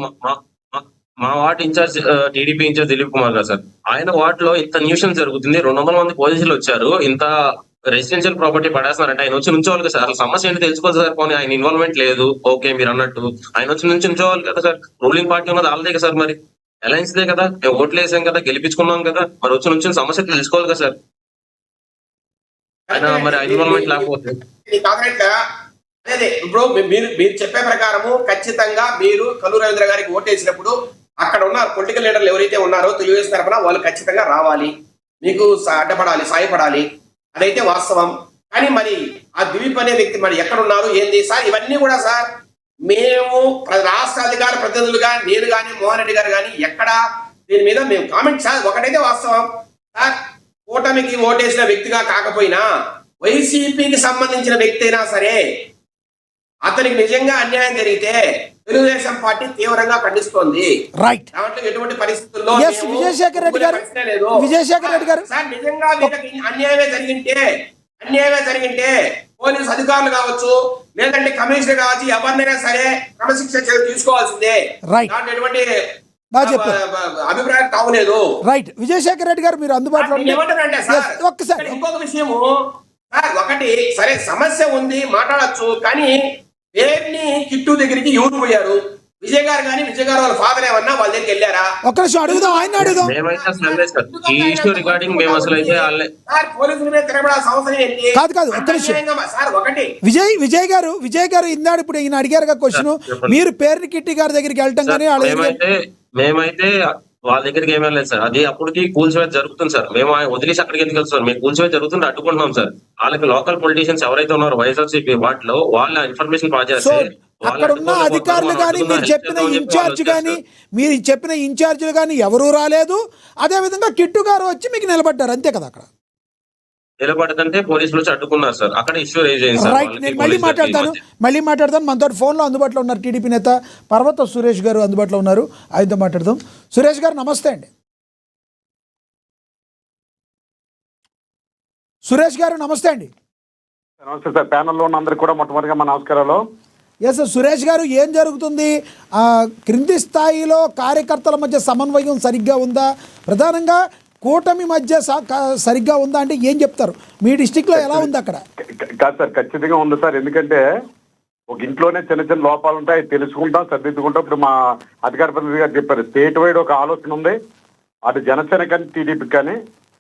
మా ward in charge TDP in charge Dilip Kumar గారు సార్, ఆయన వార్డ్ లో ఇంత న్యూషన్ జరుగుతుంది, 200 మంది పోలీసులు వచ్చారు, ఇంత రెసిడెన్షియల్ ప్రాపర్టీ పడేస్తున్నారంటే ఆయన వచ్చి నుంచోవాలి కదా సార్. అసలు సమస్య ఏంటి తెలుసుకోవాలి సార్. పోనీ ఆయన ఇన్వాల్వ్మెంట్ లేదు, ఓకే మీరు అన్నట్టు ఆయన వచ్చి నుంచోవాలి కదా సార్. రూలింగ్ పార్టీ ఉన్నది వాళ్ళదే కదా సార్, మరి అలయన్స్ దే కదా, మేము ఓట్లు వేసాం కదా, గెలిపించుకున్నాం కదా, మరి వచ్చి నుంచి సమస్య తెలుసుకోవాలి కదా సార్. ఆయన మరి ఇన్వాల్వ్మెంట్ లేకపోతే అదే ఇప్పుడు మీరు చెప్పే ప్రకారము ఖచ్చితంగా మీరు కొల్లు రవీంద్ర గారికి ఓటేసినప్పుడు అక్కడ ఉన్న పొలిటికల్ లీడర్లు ఎవరైతే ఉన్నారో తెలుగుదేశం తరఫున వాళ్ళు ఖచ్చితంగా రావాలి, మీకు అడ్డపడాలి, సాయపడాలి. అదైతే వాస్తవం. కానీ మరి ఆ దిలీప్ అనే వ్యక్తి మరి ఎక్కడ ఉన్నారు ఏంది సార్? ఇవన్నీ కూడా సార్ మేము రాష్ట్ర అధికార ప్రతినిధులుగా నేను కానీ మోహన్ రెడ్డి గారు కానీ ఎక్కడ దీని మీద మేము కామెంట్ సార్. ఒకటైతే వాస్తవం సార్, కూటమికి ఓటేసిన వ్యక్తిగా కాకపోయినా వైసీపీకి సంబంధించిన వ్యక్తి అయినా సరే అతనికి నిజంగా అన్యాయం జరిగితే తెలుగుదేశం పార్టీ తీవ్రంగా ఖండిస్తోంది. రైట్. దాంట్లో ఎటువంటి పరిస్థితుల్లో విజయశేఖర్ రెడ్డి గారు సార్ నిజంగా వీళ్ళకి అన్యాయమే జరిగింటే పోలీసు అధికారులు కావచ్చు, లేదంటే కమిషనర్ కావచ్చు, ఎవరినైనా సరే క్రమశిక్షణ చర్యలు తీసుకోవాల్సిందే. దాంట్లో ఎటువంటి అభిప్రాయం తావులేదు. రైట్. విజయశేఖర్ రెడ్డి గారు మీరు అందుబాటులో ఏమంటారంటే సార్ ఒక్కసారి ఇంకొక విషయము సార్, ఒకటి సరే సమస్య ఉంది మాట్లాడచ్చు, కానీ పేరుని కిట్టు దగ్గరికి ఎవరు పోయారు? విజయ్ గారు కానీ విజయ్ గారు వాళ్ళ ఫాదర్ ఏమన్నా వాళ్ళ దగ్గరికి వెళ్ళారా? ఒక్క నిమిషం అడుగుదాం, ఆయన అడుగుదాం. పోలీసుల మీద తిరగబడాల్సిన అవసరం ఏంటి? కాదు ఒక్క నిమిషం సార్. ఒకటి విజయ్ గారు ఇందాడు ఇప్పుడు ఈయన అడిగారు క్వశ్చన్, మీరు పేరుని కిట్టి గారి దగ్గరికి వెళ్ళటం కానీ మేమైతే వాళ్ళ దగ్గరికి ఏమీ లేదు సార్. అది అప్పటికి కూల్చివేత జరుగుతుంది సార్. మేము వదిలేసి అక్కడికి ఎందుకు వెళ్తాం సార్? మేము కూల్చివేత జరుగుతుంటే అడ్డుకుంటున్నాం సార్. వాళ్ళకి లోకల్ పొలిటీషియన్స్ ఎవరైతే ఉన్నారో వైఎస్ఆర్సీపీ వాటిలో వాళ్ళ ఇన్ఫర్మేషన్ పాస్ చేస్తే అక్కడ ఉన్న అధికారులు కానీ మీరు చెప్పిన ఇన్ఛార్జీలు కానీ ఎవరూ రాలేదు. అదే విధంగా కిట్టు గారు వచ్చి మీకు నిలబడ్డారు, అంతే కదా? అక్కడ నిలబడదంటే పోలీసులు వచ్చి అడ్డుకున్నారు సార్. అక్కడ ఇష్యూ రైజ్ అయింది సార్. రైట్. నేను మళ్ళీ మాట్లాడతాను. మనతో ఫోన్లో అందుబాటులో ఉన్నారు టీడీపీ నేత పర్వత సురేష్ గారు అందుబాటులో ఉన్నారు, ఆయనతో మాట్లాడదాం. సురేష్ గారు నమస్తే అండి. సురేష్ గారు నమస్తే అండి. నమస్తే సార్. ప్యానల్లో ఉన్న అందరికి కూడా మొట్టమొదటిగా మా నమస్కారాలు. ఎస్ సురేష్ గారు, ఏం జరుగుతుంది? క్రింది స్థాయిలో కార్యకర్తల మధ్య సమన్వయం సరిగ్గా ఉందా? ప్రధానంగా కూటమి మధ్య సరిగ్గా ఉందా అంటే ఏం చెప్తారు? మీ డిస్టిక్ లో ఎలా ఉంది అక్కడ? కాదు సార్, ఖచ్చితంగా ఉంది సార్. ఎందుకంటే ఒక ఇంట్లోనే చిన్న లోపాలు ఉంటాయి, తెలుసుకుంటాం, సర్దిద్దుకుంటాం. ఇప్పుడు మా అధికార ప్రతినిధి గారు చెప్పారు, స్టేట్ వైడ్ ఒక ఆలోచన ఉంది. అటు జనసేన కానీ టీడీపీ కానీ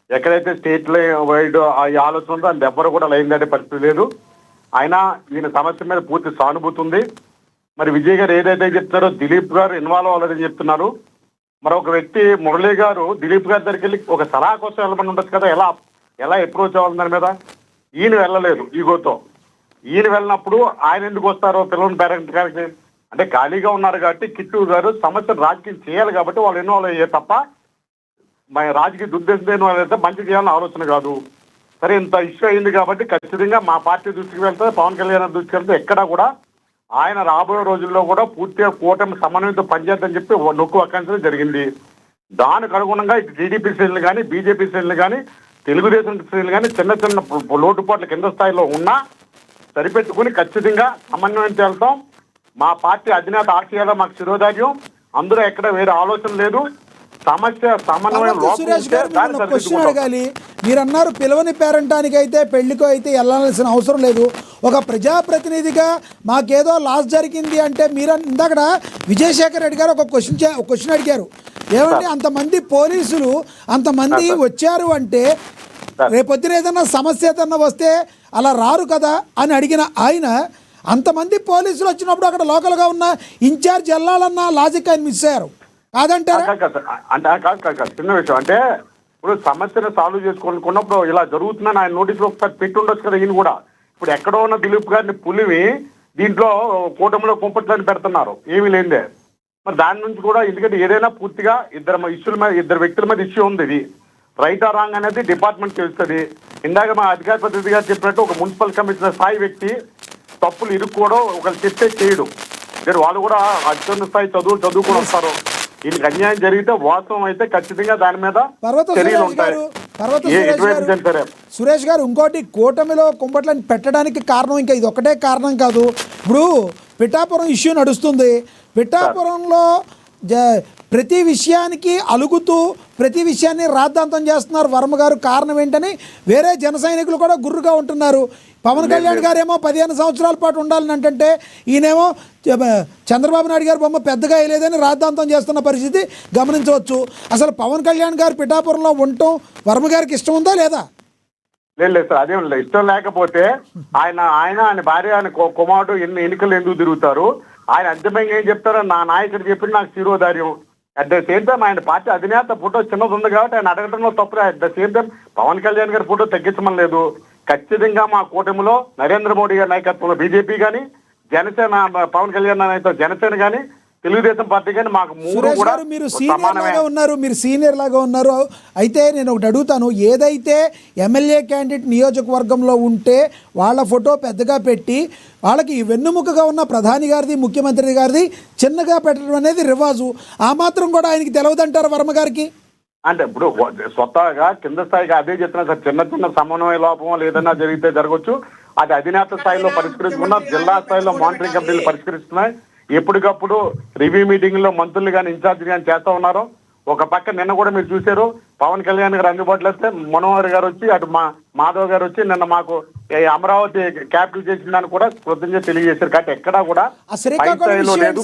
ఎక్కడైతే స్టేట్ వైడ్ ఈ ఆలోచన ఉందో అది ఎవ్వరు కూడా లైన్ దాటే పరిస్థితి లేదు. అయినా ఈయన సమస్య మీద పూర్తి సానుభూతి ఉంది. మరి విజయ్ గారు ఏదైతే చెప్తారో దిలీప్ గారు ఇన్వాల్వ్ అవ్వాలని చెప్తున్నారు. మరొక వ్యక్తి మురళీ గారు దిలీప్ గారి దగ్గరికి వెళ్ళి ఒక సలహా కోసం వెళ్ళమని ఉండొచ్చు కదా, ఎలా అప్రోచ్ అవ్వాలి దాని మీద. ఈయన వెళ్ళలేదు ఈగోతో. ఈయన వెళ్ళినప్పుడు ఆయన ఎందుకు వస్తారో పిల్లల పేరెంట్ గారికి అంటే ఖాళీగా ఉన్నారు కాబట్టి కిట్టు గారు సమస్యను రాజకీయం చేయాలి కాబట్టి వాళ్ళు ఇన్వాల్వ్ అయ్యే తప్ప రాజకీయ దుర్దేశం అయితే మంచి చేయాలని ఆలోచన కాదు. సరే, ఇంత ఇష్యూ అయింది కాబట్టి ఖచ్చితంగా మా పార్టీ దృష్టికి వెళ్తే, పవన్ కళ్యాణ్ దృష్టికి వెళ్తే ఎక్కడా కూడా ఆయన రాబోయే రోజుల్లో కూడా పూర్తిగా కూటమి సమన్వయంతో పనిచేద్దని చెప్పి నొక్కు వక్కించడం జరిగింది. దానికి అనుగుణంగా ఇటు టీడీపీ శ్రేణులు కానీ బీజేపీ శ్రేణులు కానీ తెలుగుదేశం శ్రేణులు కానీ చిన్న లోటుపాట్లు కింద స్థాయిలో ఉన్నా సరిపెట్టుకుని ఖచ్చితంగా సమన్వయం చేస్తాం. మా పార్టీ అధినేత ఆశయాలో మాకు శిరోధార్యం, అందులో ఎక్కడ వేరే ఆలోచన లేదు. సమస్య సమన్వయం సురేష్ గారు క్వశ్చన్ అడగాలి. మీరు అన్నారు పిలవని పేరంటానికి అయితే పెళ్లికో అయితే వెళ్ళాల్సిన అవసరం లేదు. ఒక ప్రజాప్రతినిధిగా మాకేదో లాస్ జరిగింది అంటే మీరు ఇందాక విజయశేఖర్ రెడ్డి గారు ఒక క్వశ్చన్ అడిగారు. ఏమంటే అంతమంది పోలీసులు అంతమంది వచ్చారు అంటే రేపొద్దున ఏదన్నా సమస్య ఏదన్నా వస్తే అలా రారు కదా అని అడిగిన ఆయన, అంతమంది పోలీసులు వచ్చినప్పుడు అక్కడ లోకల్గా ఉన్న ఇన్ఛార్జ్ వెళ్ళాలన్న లాజిక్ ఆయన మిస్ అయ్యారు కాదంటారా? అంటే కాదు చిన్న విషయం. అంటే ఇప్పుడు సమస్యను సాల్వ్ చేసుకోవాలనుకున్నప్పుడు ఇలా జరుగుతుందని ఆయన నోటీసులో ఒకసారి పెట్టి ఉండొచ్చు కదా. ఈయన కూడా ఇప్పుడు ఎక్కడో ఉన్న దిలీప్ గారిని పులివి దీంట్లో కూటమిలో కుంపట్లని పెడుతున్నారు, ఏమీ లేదే. మరి దాని నుంచి కూడా ఎందుకంటే ఏదైనా పూర్తిగా ఇద్దరు వ్యక్తుల మీద ఇష్యూ ఉంది. ఇది రైట్ ఆర్ రాంగ్ అనేది డిపార్ట్మెంట్ తెలుస్తుంది. ఇందాక మా అధికార ప్రతినిధి గారు చెప్పినట్టు ఒక మున్సిపల్ కమిషనర్ స్థాయి వ్యక్తి తప్పులు ఇరుక్కోవడం ఒకరు చెప్తే చేయడం, వాళ్ళు కూడా అత్యున్నత స్థాయి చదువుకొని వస్తారు. వీళ్ళకి అన్యాయం జరిగితే వాస్తవం అయితే ఖచ్చితంగా దాని మీద చర్యలు ఉంటాయి. సరే సురేష్ గారు, ఇంకోటి కూటమిలో కుంపట్లని పెట్టడానికి కారణం ఇంకా ఇది ఒకటే కారణం కాదు. ఇప్పుడు పిఠాపురం ఇష్యూ నడుస్తుంది. పిఠాపురంలో ప్రతి విషయానికి అలుగుతూ ప్రతి విషయాన్ని రాద్ధాంతం చేస్తున్నారు వర్మ గారు. కారణం ఏంటని వేరే జన సైనికులు కూడా గుర్రుగా ఉంటున్నారు. పవన్ కళ్యాణ్ గారేమో 15 సంవత్సరాల పాటు ఉండాలని అంటే ఈయనేమో చంద్రబాబు నాయుడు గారి బొమ్మ పెద్దగా వేయలేదని రాద్ధాంతం చేస్తున్న పరిస్థితి గమనించవచ్చు. అసలు పవన్ కళ్యాణ్ గారు పిఠాపురంలో ఉండటం వర్మ గారికి ఇష్టం ఉందా లేదా? లేదు సార్, అదేం లేదు. ఇష్టం లేకపోతే ఆయన భార్య ఆయన కుమారుడు ఎన్నికలు ఎందుకు తిరుగుతారు? ఆయన అంతిమంగా ఏం చెప్తారో నా నాయకుడు చెప్పిన నాకు శిరోధార్యం. అట్ ద సేమ్ టైం ఆయన పార్టీ అధినేత ఫోటో చిన్నది ఉంది కాబట్టి ఆయన అడగడంలో తప్పు. At the same time Pawan Kalyan గారి ఫోటో తగ్గించమని లేదు. ఖచ్చితంగా మా కూటమిలో నరేంద్ర మోడీ గారి నాయకత్వంలో బీజేపీ కానీ, జనసేన పవన్ కళ్యాణ్ నాయకత్వం జనసేన కానీ, తెలుగుదేశం పార్టీ కానీ మాకు మూడు కూడా మీరు సీనియర్ లాగా ఉన్నారు. అయితే నేను ఒకటి అడుగుతాను, ఏదైతే ఎమ్మెల్యే క్యాండిడేట్ నియోజకవర్గంలో ఉంటే వాళ్ళ ఫోటో పెద్దగా పెట్టి వాళ్ళకి వెన్నుముకగా ఉన్న ప్రధాని గారిది ముఖ్యమంత్రి గారిది చిన్నగా పెట్టడం అనేది రివాజు. ఆ మాత్రం కూడా ఆయనకి తెలవదంటారు వర్మ గారికి? అంటే ఇప్పుడు స్వతహాగా కింద స్థాయిగా అదే చెప్తున్నా సార్, చిన్న సమన్వయ లోపం ఏదైనా జరిగితే జరగవచ్చు. అది అధినేత స్థాయిలో పరిష్కరించుకున్నా, జిల్లా స్థాయిలో మానిటరింగ్ కమిటీలు పరిష్కరిస్తున్నాయి. ఎప్పటికప్పుడు రివ్యూ మీటింగ్ లో మంత్రులు కానీ ఇన్ఛార్జ్ కానీ చేస్తా ఉన్నారు. ఒక పక్క నిన్న కూడా మీరు చూశారు, పవన్ కళ్యాణ్ గారు అందుబాటులో వస్తే మనోహర్ గారు వచ్చి, అటు మాధవ్ గారు వచ్చి నిన్న మాకు అమరావతి క్యాపిటల్ చేసిందని కూడా కృతజ్ఞత తెలియజేశారు. కాబట్టి ఎక్కడా కూడా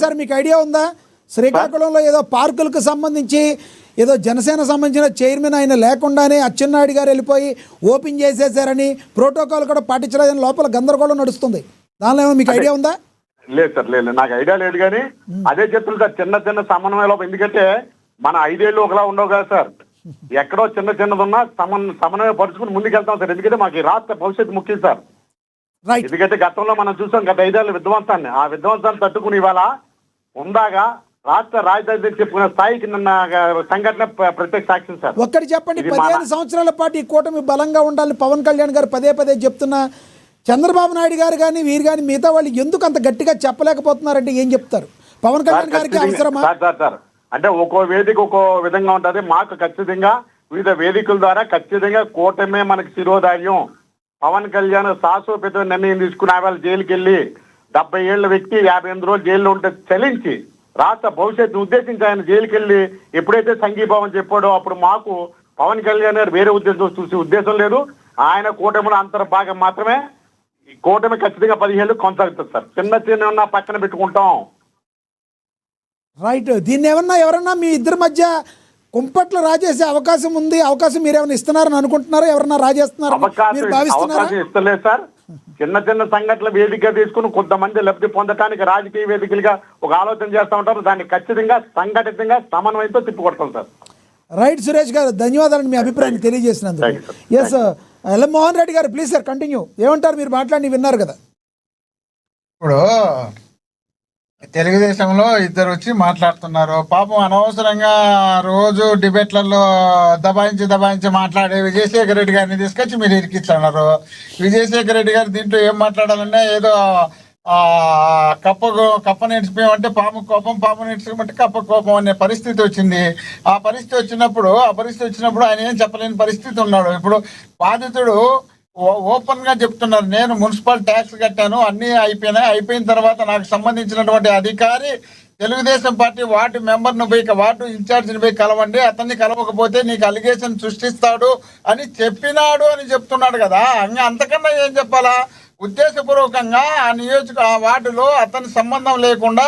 సార్ మీకు ఐడియా ఉందా? శ్రీకాకుళంలో ఏదో పార్కులకు సంబంధించి ఏదో జనసేన సంబంధించిన చైర్మన్ ఆయన లేకుండానే అచ్చెన్నాయుడు గారు వెళ్ళిపోయి ఓపెన్ చేసేసారని, ప్రోటోకాల్ కూడా పాటించలేదని లోపల గందరగోళం నడుస్తుంది. దానిలో ఏమో మీకు ఐడియా ఉందా? లేదు సార్, లేదు, నాకు ఐడియా లేదు. కానీ అదే చెప్తుంది సార్, చిన్న సమన్వయ లోపం. ఎందుకంటే మన 5 ఏళ్ళు ఒకలా ఉండవు కదా సార్. ఎక్కడో చిన్నది ఉన్నా సమన్వయ పరుచుకుని ముందుకెళ్తాం సార్. ఎందుకంటే మాకు ఈ రాష్ట్ర భవిష్యత్తు ముఖ్యం సార్. ఎందుకంటే గతంలో మనం చూసాం గత 5 ఏళ్ళ విధ్వంసాన్ని. ఆ విధ్వంసాన్ని తట్టుకుని ఇవాళ ఉందాగా రాష్ట్ర రాజధాని చెప్పుకునే స్థాయికి నిన్న సంఘటన ప్రత్యక్ష సాక్ష్యం సార్. ఒక్కటి చెప్పండి, 15 సంవత్సరాల పాటు ఈ కూటమి బలంగా ఉండాలని పవన్ కళ్యాణ్ గారు పదే చెప్తున్నా, చంద్రబాబు నాయుడు గారు కానీ వీరు కానీ మిగతా వాళ్ళు ఎందుకు అంత గట్టిగా చెప్పలేకపోతున్నారంటే ఏం చెప్తారు? పవన్ కళ్యాణ్ గారికి అవసరమా? సార్ అంటే ఒక్కో వేదిక ఒక్కో విధంగా ఉంటుంది. మాకు ఖచ్చితంగా వివిధ వేదికల ద్వారా ఖచ్చితంగా కూటమే మనకి శిరోధార్యం. పవన్ కళ్యాణ్ శాశ్వత నిర్ణయం తీసుకుని ఆయన జైలుకి వెళ్ళి 70 ఏళ్ల వ్యక్తి 58 రోజులు జైల్లో ఉంటే చలించి రాష్ట్ర భవిష్యత్తు ఉద్దేశించి ఆయన జైలుకి వెళ్ళి ఎప్పుడైతే సంఘీభావం చెప్పాడో అప్పుడు మాకు పవన్ కళ్యాణ్ గారు వేరే ఉద్దేశం చూసే ఉద్దేశం లేదు. ఆయన కూటమిలో అంతర్భాగం మాత్రమే. కూటమి ఖచ్చితంగా 15 ఏళ్ళు కొనసాగుతుంది సార్. చిన్న ఉన్న పక్కన పెట్టుకుంటాం. రైట్. దీన్ని ఎవరన్నా మీ ఇద్దరి మధ్య కుంపట్లు రాజేసే అవకాశం ఉంది, అవకాశం మీరేమైనా ఇస్తున్నారని అనుకుంటున్నారా? ఎవరన్నా రాజేస్తున్నారు అవకాశం ఇస్తలేదు సార్. చిన్న సంఘటనల వేదికగా తీసుకుని కొంతమంది లబ్ధి పొందడానికి రాజకీయ వేదికలుగా ఒక ఆలోచన చేస్తూ ఉంటారు. దాన్ని ఖచ్చితంగా సంఘటితంగా సమన్వయంతో తిప్పికొడతాం సార్. రైట్ సురేష్ గారు, ధన్యవాదాలు మీ అభిప్రాయాన్ని తెలియజేసినందుకు. ఎస్ ఎల్ మోహన్ రెడ్డి గారు, ప్లీజ్ సార్ కంటిన్యూ. ఏమంటారు? మీరు మాట్లాడి విన్నారు కదా. ఇప్పుడు తెలుగుదేశంలో ఇద్దరు వచ్చి మాట్లాడుతున్నారు. పాపం అనవసరంగా రోజు డిబేట్లలో దబాయించి మాట్లాడే విజయశేఖర రెడ్డి గారిని తీసుకొచ్చి మీరు ఇరికిస్తున్నారు. విజయశేఖర రెడ్డి గారు దీంట్లో ఏం మాట్లాడాలన్నా ఏదో కప్ప నేర్చుకోమంటే పాము నేర్చుకోమంటే కప్ప కోపం అనే పరిస్థితి వచ్చింది. ఆ పరిస్థితి వచ్చినప్పుడు ఆయన ఏం చెప్పలేని పరిస్థితి ఉన్నాడు. ఇప్పుడు బాధితుడు ఓపెన్ గా చెప్తున్నారు, నేను మున్సిపల్ ట్యాక్స్ కట్టాను, అన్ని అయిపోయిన తర్వాత నాకు సంబంధించినటువంటి అధికారి తెలుగుదేశం పార్టీ వార్డు మెంబర్ను పోయి వార్డు ఇన్ఛార్జిని పోయి కలవండి, అతన్ని కలవకపోతే నీకు అలిగేషన్ సృష్టిస్తాడు అని చెప్పినాడు అని చెప్తున్నాడు కదా. అంతకన్నా ఏం చెప్పాలా? ఉద్దేశపూర్వకంగా ఆ వార్డులో అతని సంబంధం లేకుండా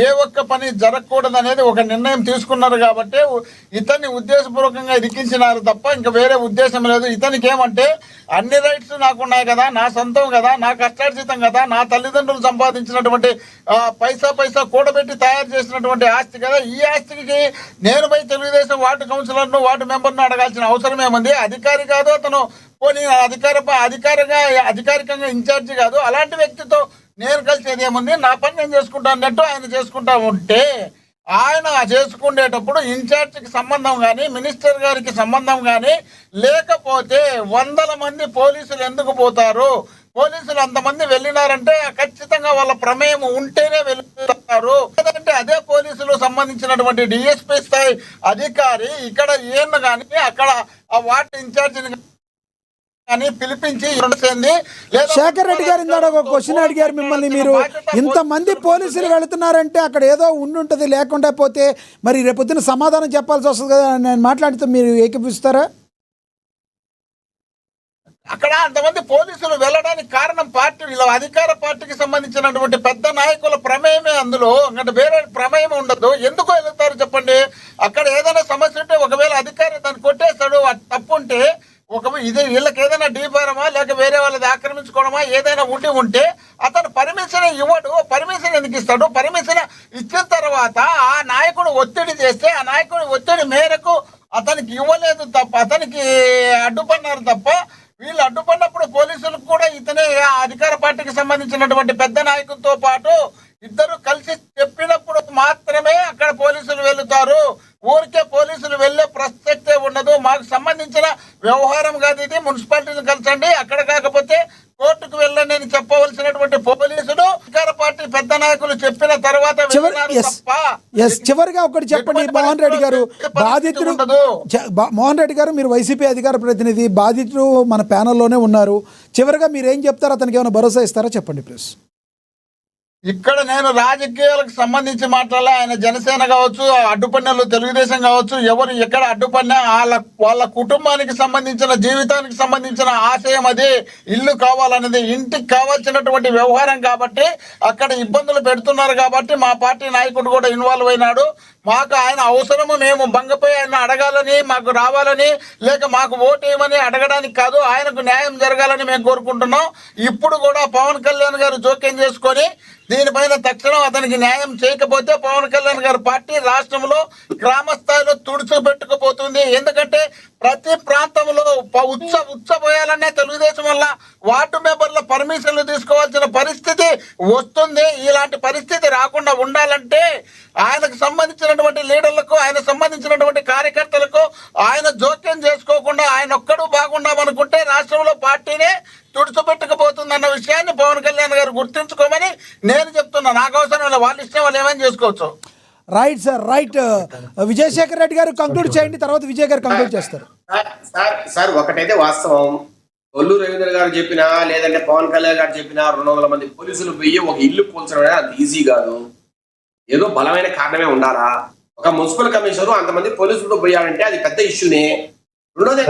ఏ ఒక్క పని జరగకూడదనేది ఒక నిర్ణయం తీసుకున్నారు కాబట్టి ఇతన్ని ఉద్దేశపూర్వకంగా ఇరికించినారు తప్ప ఇంకా వేరే ఉద్దేశం లేదు. ఇతనికి ఏమంటే అన్ని రైట్స్ నాకున్నాయి కదా, నా సొంతం కదా, నా కష్టార్జితం కదా, నా తల్లిదండ్రులు సంపాదించినటువంటి పైసా కూడబెట్టి తయారు చేసినటువంటి ఆస్తి కదా. ఈ ఆస్తికి నేను పోయి తెలుగుదేశం వార్డు కౌన్సిలర్ను వార్డు మెంబర్ను అడగాల్సిన అవసరం ఏముంది? అధికారి కాదు అతను, పోనీ అధికారికంగా ఇన్ఛార్జి కాదు. అలాంటి వ్యక్తితో నేను కలిసేది ఏముంది? నా పని నేను చేసుకుంటా అన్నట్టు ఆయన చేసుకుంటా ఉంటే ఆయన చేసుకునేటప్పుడు ఇన్ఛార్జికి సంబంధం కానీ మినిస్టర్ గారికి సంబంధం కానీ లేకపోతే వందల మంది పోలీసులు ఎందుకు పోతారు? పోలీసులు అంతమంది వెళ్ళినారంటే ఖచ్చితంగా వాళ్ళ ప్రమేయం ఉంటేనే వెళ్తారు. లేదంటే అదే పోలీసులు సంబంధించినటువంటి డిఎస్పీ స్థాయి అధికారి ఇక్కడ ఈయన కానీ అక్కడ ఆ వార్డు ఇన్ఛార్జిని కానీ పిలిపించి శేఖర్ రెడ్డి గారు ఇందాక ఒక క్వశ్చన్ అడిగారు మిమ్మల్ని, మీరు ఇంతమంది పోలీసులు వెళుతున్నారంటే అక్కడ ఏదో ఉండుంటది, లేకుండా పోతే మరి రేపొద్దున సమాధానం చెప్పాల్సి వస్తుంది కదా. నేను మాట్లాడితే మీరు ఏకీపిస్తారా? అక్కడ అంతమంది పోలీసులు వెళ్ళడానికి కారణం పార్టీ అధికార పార్టీకి సంబంధించినటువంటి పెద్ద నాయకుల ప్రమేయమే అందులో, అంటే వేరే ప్రమేయం ఉండదు. ఎందుకు వెళ్తారు చెప్పండి? అక్కడ ఏదైనా సమస్య ఉంటే ఒకవేళ అధికారి దాన్ని కొట్టేస్తాడు, తప్పు ఉంటే ఇది వీళ్ళకి ఏదైనా డీపారమా లేక వేరే వాళ్ళది ఆక్రమించుకోవడమా ఏదైనా ఉంటే అతను పర్మిషన్ ఇవ్వడు. పర్మిషన్ ఎందుకు ఇస్తాడు? పర్మిషన్ ఇచ్చిన తర్వాత ఆ నాయకుడు ఒత్తిడి చేస్తే ఆ నాయకుడి ఒత్తిడి మేరకు అతనికి ఇవ్వలేదు తప్ప, అతనికి అడ్డుపడినారు తప్ప, వీళ్ళు అడ్డుపడినప్పుడు పోలీసులకు కూడా ఇతనే అధికార పార్టీకి సంబంధించినటువంటి పెద్ద నాయకులతో పాటు ఇద్దరు కలిసి చెప్పినప్పుడు మాత్రమే అక్కడ పోలీసులు వెళ్తారు. ఊరికే పోలీసులు వెళ్లే ప్రసక్తే ఉండదు. మాకు సంబంధించిన వ్యవహారం కాదు ఇది, మున్సిపాలిటీని కలిసండి, అక్కడ కాకపోతే కోర్టుకు వెళ్ళండి అని చెప్పవలసినటువంటి పోలీసులు అధికార పార్టీ పెద్ద నాయకులు చెప్పిన తర్వాత చివరిగా ఒకటి చెప్పండి మోహన్ రెడ్డి గారు, బాధితుడు మోహన్ రెడ్డి గారు మీరు వైసీపీ అధికార ప్రతినిధి, బాధితుడు మన ప్యానెల్లోనే ఉన్నారు. చివరిగా మీరు ఏం చెప్తారు? అతనికి ఏమైనా భరోసా ఇస్తారా చెప్పండి ప్లీజ్. ఇక్కడ నేను రాజకీయాలకు సంబంధించి మాట్లాడాలి. ఆయన జనసేన కావచ్చు, అడ్డుపడినలు తెలుగుదేశం కావచ్చు, ఎవరు ఎక్కడ అడ్డుపడినా వాళ్ళ కుటుంబానికి సంబంధించిన జీవితానికి సంబంధించిన ఆశయం అది ఇల్లు కావాలనేది, ఇంటికి కావాల్సినటువంటి వ్యవహారం కాబట్టి అక్కడ ఇబ్బందులు పెడుతున్నారు కాబట్టి మా పార్టీ నాయకుడు కూడా ఇన్వాల్వ్ అయినాడు. మాకు ఆయన అవసరము, మేము బంగపై ఆయన అడగాలని, మాకు రావాలని, లేక మాకు ఓటేయమని అడగడానికి కాదు, ఆయనకు న్యాయం జరగాలని మేము కోరుకుంటున్నాం. ఇప్పుడు కూడా పవన్ కళ్యాణ్ గారు జోక్యం చేసుకొని దీనిపైన తక్షణం అతనికి న్యాయం చేయకపోతే పవన్ కళ్యాణ్ గారి పార్టీ రాష్ట్రంలో గ్రామ స్థాయిలో తుడిచిపెట్టుకుపోతుంది. ఎందుకంటే ప్రతి ప్రాంతంలో ఉచ్చపోయాలనే తెలుగుదేశం వల్ల వార్డు మెంబర్ల పర్మిషన్లు తీసుకోవాల్సిన పరిస్థితి వస్తుంది. ఇలాంటి పరిస్థితి రాకుండా ఉండాలంటే ఆయనకు సంబంధించినటువంటి లీడర్లకు, ఆయన సంబంధించినటువంటి కార్యకర్తలకు ఆయన జోక్యం చేసుకోకుండా ఆయన ఒక్కడు బాగుండామనుకుంటే రాష్ట్రంలో పార్టీనే తుడిచిపెట్టుకుపోతుందన్న విషయాన్ని పవన్ కళ్యాణ్ గారు గుర్తుంచుకోమని నేను చెప్తున్నా. నాకు అవసరం వాళ్ళ ఇష్టం, వాళ్ళు ఏమైనా చేసుకోవచ్చు. Right sir, right. Vijayasekhar Reddy గారు కంక్లూడ్ చేయండి, తర్వాత విజయ్ గారు కంక్లూడ్ చేస్తారు. సార్ ఒకటైతే వాస్తవం, కొల్లు రవీంద్ర గారు చెప్పినా లేదంటే పవన్ కళ్యాణ్ గారు చెప్పినా 200 మంది పోలీసులు పోయి ఒక ఇల్లు కూల్చడం అంత ఈజీ కాదు. ఏదో బలమైన కారణమే ఉండాలా. ఒక మున్సిపల్ కమిషనర్ అంతమంది పోలీసులతో పోయాడంటే అది పెద్ద ఇష్యూనే. రెండోది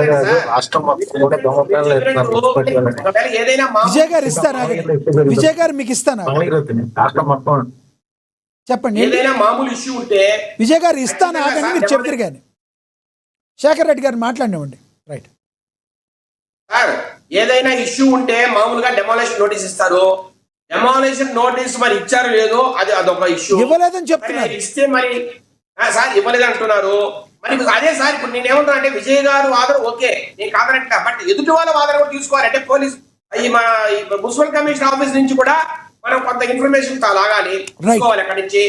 ఏదైనా విజయ్ గారు ఇస్తారా? విజయ్ గారు మీకు ఇస్తానా? చెప్పండి. ఏదైనా మామూలు ఇష్యూ ఉంటే విజయ్ గారు ఇస్తానా అని మీరు చెప్తారు కానీ శేఖర్ రెడ్డి గారు మాట్లాడినవ్వండి. రైట్ సార్, ఏదైనా ఇష్యూ ఉంటే మామూలుగా డెమాలిషన్ నోటీస్ ఇస్తారు. డెమాలిషన్ నోటీస్ మరి ఇచ్చారు లేదో అదొక ఇష్యూ. ఇవ్వలేదని చెప్తున్నారు. ఇస్తే మరి సార్ ఇవ్వలేదు అంటున్నారు. మరి అదే సార్ ఇప్పుడు నేను ఏమంటున్నా అంటే విజయ్ గారు వాదన ఓకే, నేను కాదనట్లా, బట్ ఎదుటి వాళ్ళ వాదన కూడా తీసుకోవాలంటే పోలీస్ మా మున్సిపల్ కమిషనర్ ఆఫీస్ నుంచి కూడా మనం కొంత ఇన్ఫర్మేషన్ లాగాలి, తీసుకోవాలి. అక్కడి నుంచి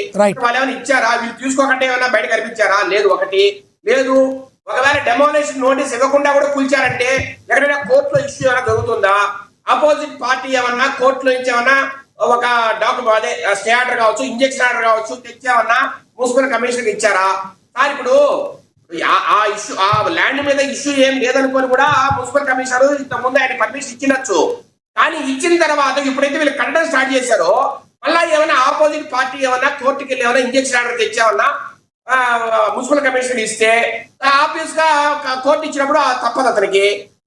వాళ్ళు ఏమైనా ఇచ్చారా, వీళ్ళు తీసుకోకుండా ఏమైనా బయట కనిపించారా? లేదు. ఒకటి లేదు, ఒకవేళ డెమోలేషన్ నోటీస్ ఇవ్వకుండా కూడా కూల్చారంటే ఎక్కడైనా కోర్టులో ఇష్యూ ఏమైనా జరుగుతుందా? ఆపోజిట్ పార్టీ ఏమన్నా కోర్టులో నుంచి ఏమన్నా ఒక డాక్యుమెంట్, అదే స్టే ఆర్డర్ కావచ్చు, ఇంజెక్షన్ ఆర్డర్ కావచ్చు తెచ్చామన్నా మున్సిపల్ కమిషనర్ ఇచ్చారా? సార్ ఇప్పుడు ఆ ఇష్యూ, ఆ ల్యాండ్ మీద ఇష్యూ ఏం లేదనుకొని కూడా మున్సిపల్ కమిషనర్ ఇంత ముందు ఆయన పర్మిషన్ ఇచ్చినచ్చు. కానీ ఇచ్చిన తర్వాత ఇప్పుడైతే వీళ్ళు కట్టడం స్టార్ట్ చేశారో మళ్ళీ ఏమైనా ఆపోజిట్ పార్టీ ఏమన్నా కోర్టుకి వెళ్ళి ఏమైనా ఇంజెక్షన్ ఆర్డర్ తెచ్చామన్నా మున్సిపల్ కమిషనర్ ఇస్తే ఆబ్వియస్ గా కోర్టు ఇచ్చినప్పుడు తప్పదు అతనికి.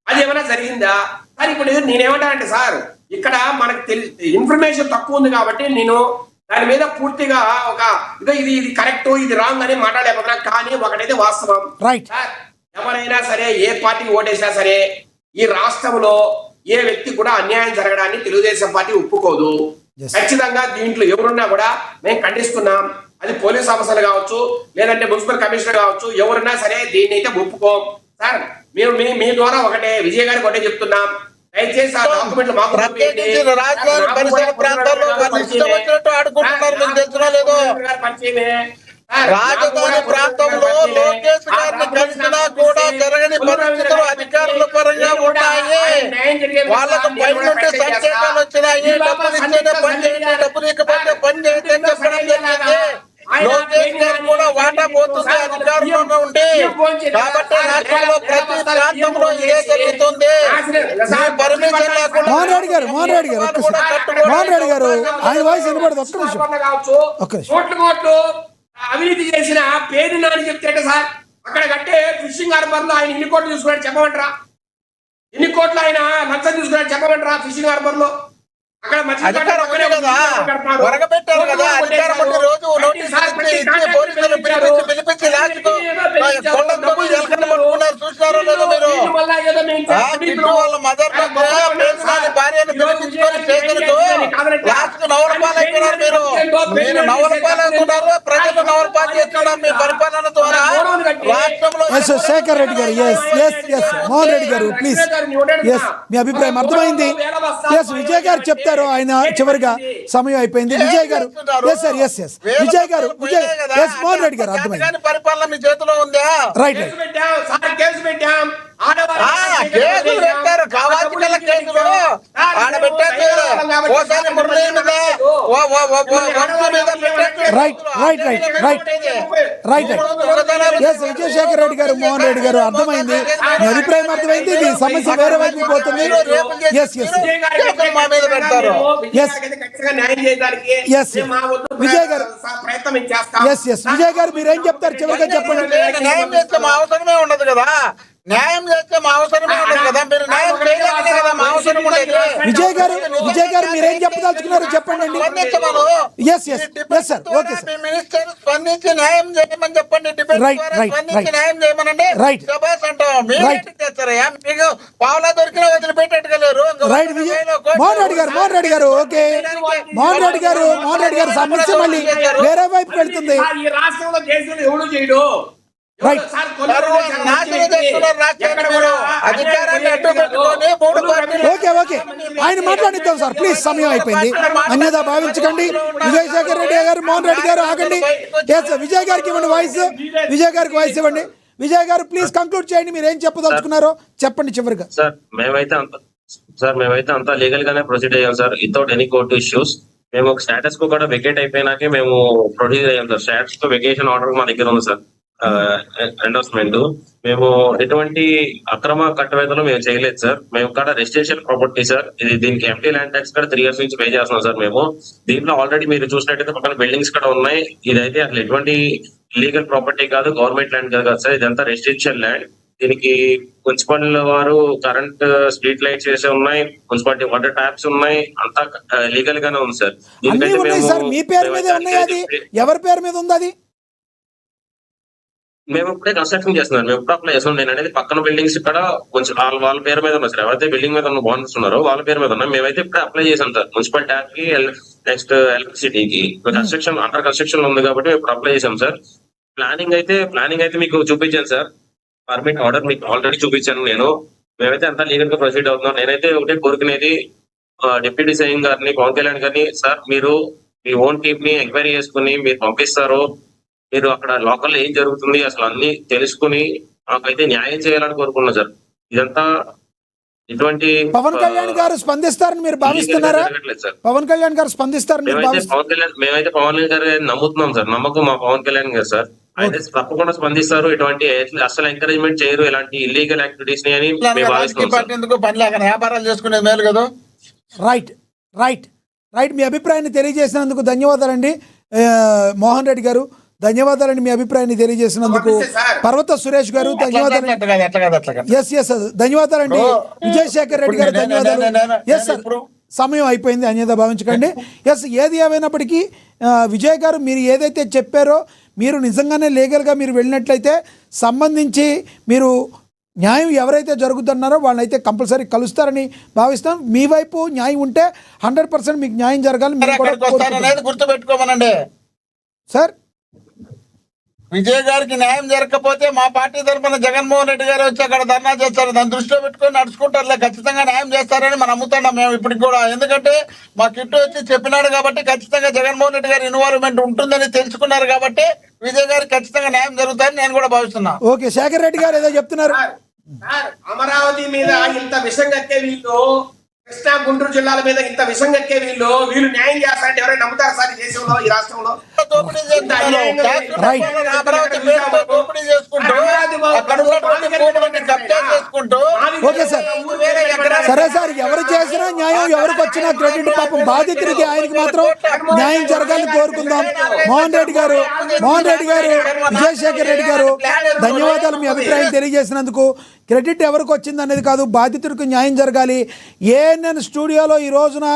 అది ఏమైనా జరిగిందా? కానీ ఇప్పుడు నేనేమంటానంటే సార్, ఇక్కడ మనకు ఇన్ఫర్మేషన్ తక్కువ ఉంది కాబట్టి నేను దాని మీద పూర్తిగా ఒక ఇది కరెక్ట్ ఇది రాంగ్ అని మాట్లాడలేకపోతున్నా. కానీ ఒకటైతే వాస్తవం, ఎవరైనా సరే ఏ పార్టీకి ఓటేసినా సరే ఈ రాష్ట్రంలో ఏ వ్యక్తి కూడా అన్యాయం జరగడాన్ని తెలుగుదేశం పార్టీ ఒప్పుకోదు. ఖచ్చితంగా దీంట్లో ఎవరున్నా కూడా మేము ఖండిస్తున్నాం. అది పోలీస్ ఆఫీసర్లు కావచ్చు, లేదంటే మున్సిపల్ కమిషనర్ కావచ్చు, ఎవరున్నా సరే దీన్ని అయితే ఒప్పుకోం. సార్ మేము మీ ద్వారా ఒకటే విజయ్ గారికి ఒకటే చెప్తున్నాం, దయచేసి ఆ డాక్యుమెంట్లు మాకు రాజధాని ప్రాంతంలో లోకేష్ గారిని కలిసినా కూడా జరగని పరిస్థితులు అధికారుల పరంగా ఉన్నాయి. వాళ్ళకు పై నుండి సంకేతాలు వచ్చినాయి, డబ్బులు ఇచ్చేదే పని చేయండి, డబ్బులు ఇకపోతే పని చేయండి అని చెప్పడం జరిగింది. లోకేష్ గారు కూడా వాటా పోతుంది అధికారంలో ఉండి. కాబట్టి రాష్ట్రంలో ప్రతి ప్రాంతంలో ఇదే జరుగుతుంది. పర్మిషన్ లేకుండా మోహన్ రెడ్డి గారు మోహన్ రెడ్డి గారు ఆయన వాయిస్ వినపడదు. ఒక్క నిమిషం. కోట్లు అవినీతి చేసిన పేరు నాని చెప్తే సార్ అక్కడ కట్టే ఫిషింగ్ హార్బర్ లో ఆయన ఎన్ని కోట్లు తీసుకున్నాడు చెప్పమంటారా? ఎన్ని కోట్లు ఆయన లంచం తీసుకున్నాడు చెప్పమంటారా? ఫిషింగ్ హార్బర్ లో అక్కడ అధికారం ఉంది కదా, వరగబెట్టారు కదా. అధికారం ఉంటే రోజు నోటీస్ ఇచ్చి పోలీసులు పిలిపించి లాస్ట్కు కొండతో ఎలకలు పట్టుకున్నారు. చూసినారో లేదో మీరు? కిట్టు వాళ్ళ మదర్ భార్యను పిలిపించుకొని స్టేషన్కు లాస్ట్కు నవరపాలు అయిపోయినారు. మీరు నవరపాలు అవుతున్నారు, ప్రజలు నవరపాలు చేస్తున్నారు మీ పరిపాలన ద్వారా రాష్ట్రంలో. శేఖర్ రెడ్డి గారు మోహన్ రెడ్డి గారు ప్లీజ్ మీ అభిప్రాయం అర్థమైంది. విజయ్ గారు చెప్తారు. ఆయన చివరిగా సమయం అయిపోయింది. విజయ్ గారు విజయ్ గారు మోహన్ రెడ్డి గారు అర్థమైంది. పరిపాలన మీ చేతిలో ఉందా? రైట్ కేసులు పెట్టారు, కావాల్సిన కేసులు ఆడబెట్టారు. ఓసారి మురళి మీద విజయశేఖర్ రెడ్డి గారు మోహన్ రెడ్డి గారు అర్థమైంది. మీ అభిప్రాయం అర్థమైంది. ఈ సమస్య వేరే వైపు పోతుంది. మా మీద పెడతారు. విజయ్ గారు మీరేం చెప్తారు చివరిగా చెప్పండి. న్యాయం చేస్తే మా అవసరమే ఉండదు కదా. న్యాయం చేస్తే మా అవసరమే ఉండదు కదా. మీరు న్యాయం చేయలేకనే కదా మా అవసరం ఉండేది. విజయ్ గారు మీరేం చెప్పదలుచుకున్నారు చెప్పండి. మినిస్టర్ స్పందించి న్యాయం చేయమని చెప్పండి. స్పందించి న్యాయం చేయమనండి. శభాష్ అంటాం. మీరు చేస్తారయ్యా, మీకు పావులా దొరికినా వదిలిపెట్టేట్టుగా లేరు. మోహన్ రెడ్డి గారు ఓకే. మోహన్ రెడ్డి గారు సమస్య మళ్ళీ వేరే వైపు వెళ్తుంది. ఈ రాష్ట్రంలో కేసులు ఎవరు చేయడు. ఓకే ఆయన మాట్లాడిద్దాం సార్ ప్లీజ్. సమయం అయిపోయింది, అన్యదా భావించకండి. విజయశేఖర్ రెడ్డి గారు మోహన్ రెడ్డి గారు ఆగండి. విజయ్ గారికి ఇవ్వండి వాయిస్. విజయ్ గారికి వాయిస్ ఇవ్వండి. విజయ్ గారు ప్లీజ్ కంక్లూడ్ చేయండి. మీరు ఏం చెప్పదలుచుకున్నారో చెప్పండి చివరిగా. సార్ మేమైతే అంతా లీగల్ గానే ప్రొసీడ్ అయ్యాం sir, without any court issues. మేము ఒక స్టేటస్ కు కూడా వెకేట్ అయిపోయినాకే మేము ప్రొడ్యూస్ అయ్యాం సార్. స్టేటస్ కు వెకేషన్ ఆర్డర్ మా దగ్గర ఉంది సార్. ఎండోస్మెంట్ మేము ఎటువంటి అక్రమ కట్టవేతలు మేము చేయలేదు సార్. మేము కూడా రెసిడెన్షియల్ ప్రాపర్టీ సార్. దీనికి ఎంటీ ల్యాండ్ ట్యాక్స్ కూడా 3 years నుంచి పే చేస్తున్నాం సార్. మేము దీంట్లో ఆల్రెడీ మీరు చూసినట్టయితే పక్కన బిల్డింగ్స్ కూడా ఉన్నాయి. ఇదైతే అసలు ఎటువంటి లీగల్ ప్రాపర్టీ కాదు, గవర్నమెంట్ ల్యాండ్ కాదు సార్. ఇదంతా రెసిడెన్షియల్ ల్యాండ్. దీనికి మున్సిపల్ వారు కరెంట్ స్ట్రీట్ లైట్స్ వేసి ఉన్నాయి, మున్సిపాలిటీ వాటర్ ట్యాప్స్ ఉన్నాయి, అంతా లీగల్ గానే ఉంది సార్. మీ పేరు మీద ఉన్నాయి, అది ఎవరి పేరు మీద ఉంది? అది మేము ఇప్పుడే కన్స్ట్రక్షన్ చేస్తున్నాం, మేము ఇప్పుడు అప్లై చేస్తున్నాం. నేను అనేది పక్కన బిల్డింగ్స్ ఇక్కడ కొంచెం వాళ్ళ పేరు మీద ఉన్నాయి సార్. ఎవరైతే బిల్డింగ్ మీద ఉన్న బాండ్స్ ఉన్నారో వాళ్ళ పేరు మీద ఉన్నాయి. మేమైతే ఇప్పుడే అప్లై చేసాం సార్ మున్సిపల్ ట్యాప్ కి, నెక్స్ట్ ఎలక్ట్రిసిటీకి. కన్స్ట్రక్షన్ అండర్ కన్స్ట్రక్షన్ ఉంది కాబట్టి మేము ఇప్పుడు అప్లై చేసాం సార్. ప్లానింగ్ అయితే మీకు చూపించాను సార్. పర్మిట్ ఆర్డర్ మీకు ఆల్రెడీ చూపించాను నేను. మేమైతే అంతా లీగల్ గా ప్రొసీడ్ అవుతున్నాం. నేనైతే ఒకటే కోరుకునేది డిప్యూటీ సీఎం గారిని, పవన్ కళ్యాణ్ గారిని, సార్ మీరు మీ ఓన్ టీమ్ ని ఎంక్వైరీ చేసుకుని మీరు పంపిస్తారు. మీరు అక్కడ లోకల్ ఏం జరుగుతుంది అసలు అన్ని తెలుసుకుని మాకైతే న్యాయం చేయాలని కోరుకున్నా సార్. ఇదంతా ఇటువంటి పవన్ కళ్యాణ్ గారు స్పందిస్తారని మీరు భావిస్తున్నారా? పవన్ కళ్యాణ్ గారు స్పందిస్తారని మేమైతే పవన్ కళ్యాణ్ గారు నమ్ముతున్నాం సార్. నమ్మకం మా పవన్ కళ్యాణ్ గారు సార్. ఆయన తప్పకుండా స్పందిస్తారు. ఇటువంటి అసలు ఎంకరేజ్మెంట్ చేయరు ఇలాంటి ఇల్లీగల్ యాక్టివిటీస్ ని అని మేము భావిస్తున్నాం. వ్యాపారాలు చేసుకునేది మేలు కదా. రైట్ మీ అభిప్రాయాన్ని తెలియజేసినందుకు ధన్యవాదాలండి మోహన్ రెడ్డి గారు. ధన్యవాదాలండి మీ అభిప్రాయాన్ని తెలియజేసినందుకు. పర్వత సురేష్ గారు ధన్యవాదాలు. ధన్యవాదాలండి విజయశేఖర్ రెడ్డి గారు ధన్యవాదాలు. సమయం అయిపోయింది, అన్యదా భావించకండి. ఏది ఏమైనప్పటికీ విజయ్ గారు మీరు ఏదైతే చెప్పారో, మీరు నిజంగానే లీగల్గా మీరు వెళ్ళినట్లయితే సంబంధించి మీరు న్యాయం ఎవరైతే జరుగుతున్నారో వాళ్ళైతే కంపల్సరీ కలుస్తారని భావిస్తాం. మీ వైపు న్యాయం ఉంటే 100% మీకు న్యాయం జరగాలి. గుర్తుపెట్టుకోమనండి సార్ విజయ్ గారికి న్యాయం జరగకపోతే మా పార్టీ తరఫున జగన్మోహన్ రెడ్డి గారు వచ్చి అక్కడ ధర్నా చేస్తారు. దాన్ని దృష్టిలో పెట్టుకొని నడుచుకుంటారులే, ఖచ్చితంగా న్యాయం చేస్తారని మనం నమ్ముతున్నాం మేము ఇప్పటికి కూడా. ఎందుకంటే మా కిట్టు వచ్చి చెప్పినాడు కాబట్టి ఖచ్చితంగా జగన్మోహన్ రెడ్డి గారి ఇన్వాల్వ్మెంట్ ఉంటుందని తెలుసుకున్నారు కాబట్టి విజయ్ గారికి ఖచ్చితంగా న్యాయం జరుగుతుందని నేను కూడా భావిస్తున్నా. ఓకే, శేఖర్ రెడ్డి గారు ఏదో చెప్తున్నారు. సార్, అమరావతి మీద ఇంత విషం కక్కే వీళ్ళు, కృష్ణా గుంటూరు జిల్లాల మీద ఇంత విషం కక్కే వీళ్ళు న్యాయం చేస్తారంటే ఎవరైనా నమ్ముతారు సార్? ఈ దేశంలో, ఈ రాష్ట్రంలో దోపిడీ చేస్తున్నారు. Right. అమరావతి పేరుతో దోపిడీ చేసుకుంటూ అక్కడ ఉన్నటువంటి భూములని కబ్జా చేసుకుంటూ ఓకే సార్, సరే సార్, ఎవరు చేసినా న్యాయం, ఎవరికి వచ్చినా క్రెడిట్. పాపం బాధితుడికి ఆయనకి మాత్రం న్యాయం జరగాలని కోరుకుందాం. మోహన్ రెడ్డి గారు, విజయశేఖర్ రెడ్డి గారు, ధన్యవాదాలు మీ అభిప్రాయం తెలియజేసినందుకు. క్రెడిట్ ఎవరికి వచ్చింది అనేది కాదు, బాధితుడికి న్యాయం జరగాలి. ఏఎన్ఎన్ స్టూడియోలో ఈ రోజున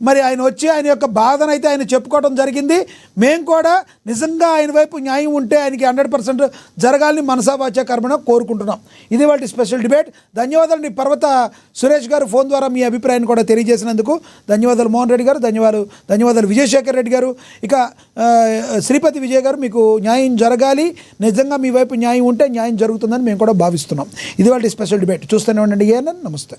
మరి ఆయన వచ్చి ఆయన యొక్క బాధను అయితే ఆయన చెప్పుకోవడం జరిగింది. మేము కూడా నిజంగా ఆయన వైపు న్యాయం ఉంటే ఆయనకి 100% జరగాలని మనసావాచ కర్మణ కోరుకుంటున్నాం. ఇది వాటి స్పెషల్ డిబేట్. ధన్యవాదాలు పర్వత సురేష్ గారు, ఫోన్ ద్వారా మీ అభిప్రాయాన్ని కూడా తెలియజేసినందుకు ధన్యవాదాలు మోహన్ రెడ్డి గారు, ధన్యవాదాలు విజయశేఖర్ రెడ్డి గారు. ఇక శ్రీపతి విజయ్ గారు, మీకు న్యాయం జరగాలి, నిజంగా మీ వైపు న్యాయం ఉంటే న్యాయం జరుగుతుందని మేము కూడా భావిస్తున్నాం. ఇది వాటి స్పెషల్ డిబేట్. చూస్తూనే ఉండండి ఏఎన్ఎన్. నమస్తే.